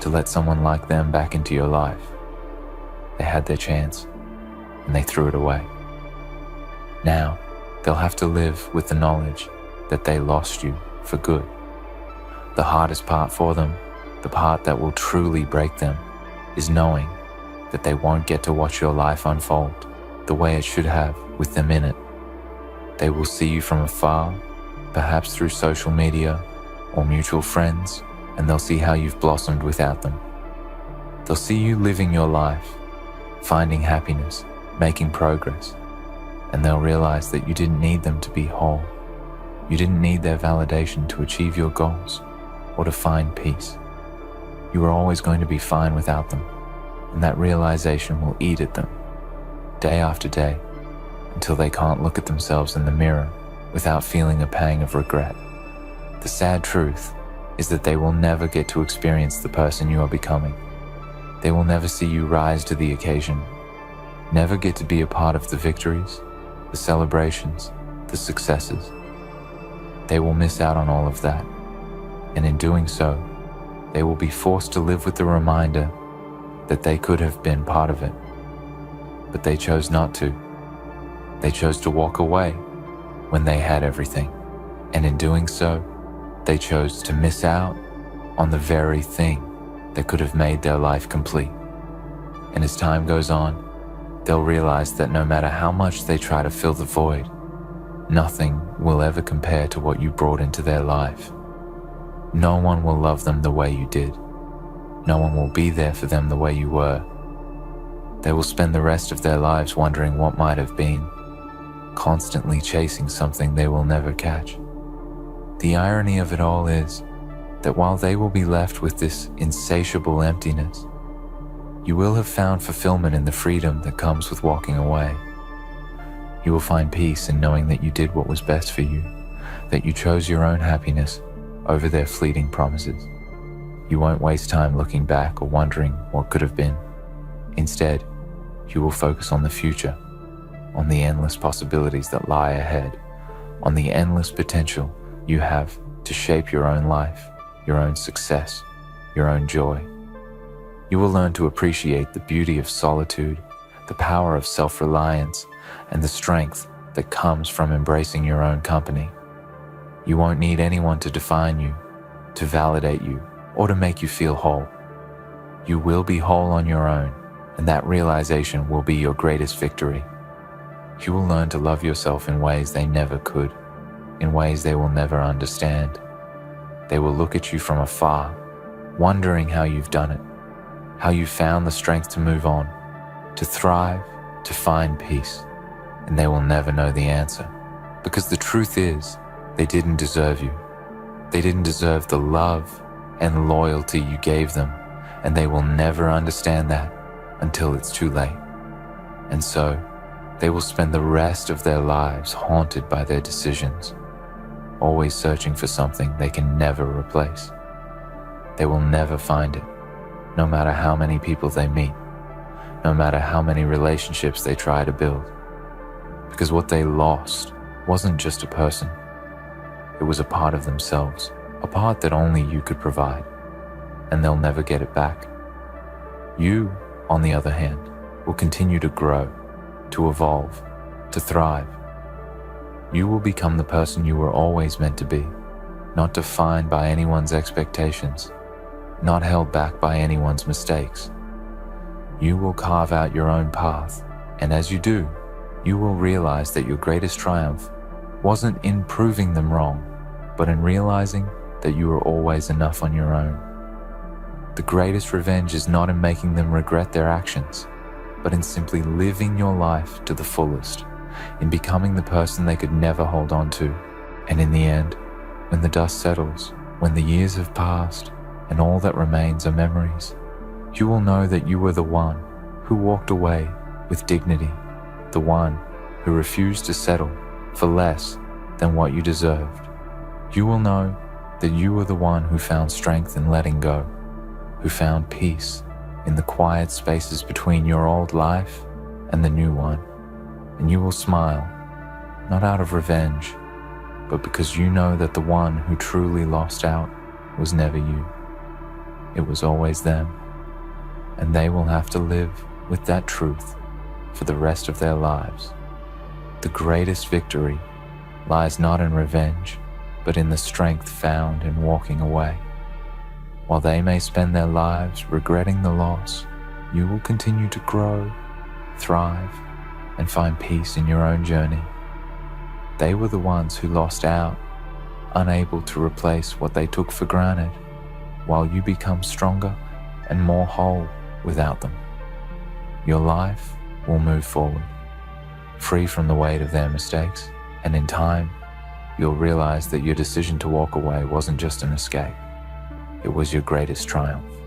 to let someone like them back into your life. They had their chance, and they threw it away. Now, they'll have to live with the knowledge that they lost you for good. The hardest part for them, the part that will truly break them, is knowing that they won't get to watch your life unfold the way it should have with them in it. They will see you from afar, perhaps through social media or mutual friends, and they'll see how you've blossomed without them. They'll see you living your life, finding happiness, making progress, and they'll realize that you didn't need them to be whole. You didn't need their validation to achieve your goals or to find peace. You were always going to be fine without them, and that realization will eat at them day after day until they can't look at themselves in the mirror without feeling a pang of regret. The sad truth is that they will never get to experience the person you are becoming. They will never see you rise to the occasion, never get to be a part of the victories, the celebrations, the successes. They will miss out on all of that, and in doing so, they will be forced to live with the reminder that they could have been part of it, but they chose not to. They chose to walk away when they had everything, and in doing so, they chose to miss out on the very thing that could have made their life complete. And as time goes on, they'll realize that no matter how much they try to fill the void, nothing will ever compare to what you brought into their life. No one will love them the way you did. No one will be there for them the way you were. They will spend the rest of their lives wondering what might have been, constantly chasing something they will never catch. The irony of it all is that while they will be left with this insatiable emptiness, you will have found fulfillment in the freedom that comes with walking away. You will find peace in knowing that you did what was best for you, that you chose your own happiness over their fleeting promises. You won't waste time looking back or wondering what could have been. Instead, you will focus on the future, on the endless possibilities that lie ahead, on the endless potential you have to shape your own life, your own success, your own joy. You will learn to appreciate the beauty of solitude, the power of self-reliance, and the strength that comes from embracing your own company. You won't need anyone to define you, to validate you, or to make you feel whole. You will be whole on your own, and that realization will be your greatest victory. You will learn to love yourself in ways they never could, in ways they will never understand. They will look at you from afar, wondering how you've done it, how you found the strength to move on, to thrive, to find peace, and they will never know the answer. Because the truth is, they didn't deserve you. They didn't deserve the love and loyalty you gave them, and they will never understand that until it's too late. And so, they will spend the rest of their lives haunted by their decisions, always searching for something they can never replace. They will never find it, no matter how many people they meet, no matter how many relationships they try to build. Because what they lost wasn't just a person. It was a part of themselves, a part that only you could provide, and they'll never get it back. You, on the other hand, will continue to grow, to evolve, to thrive. You will become the person you were always meant to be, not defined by anyone's expectations, not held back by anyone's mistakes. You will carve out your own path, and as you do, you will realize that your greatest triumph wasn't in proving them wrong, but in realizing that you were always enough on your own. The greatest revenge is not in making them regret their actions, but in simply living your life to the fullest, in becoming the person they could never hold on to. And in the end, when the dust settles, when the years have passed, and all that remains are memories, you will know that you were the one who walked away with dignity, the one who refused to settle for less than what you deserved. You will know that you were the one who found strength in letting go, who found peace in the quiet spaces between your old life and the new one. And you will smile, not out of revenge, but because you know that the one who truly lost out was never you. it was always them, and they will have to live with that truth for the rest of their lives. The greatest victory lies not in revenge, but in the strength found in walking away. While they may spend their lives regretting the loss, you will continue to grow, thrive, and find peace in your own journey. They were the ones who lost out, unable to replace what they took for granted, while you become stronger and more whole without them. Your life will move forward, free from the weight of their mistakes, and in time, you'll realize that your decision to walk away wasn't just an escape. It was your greatest triumph.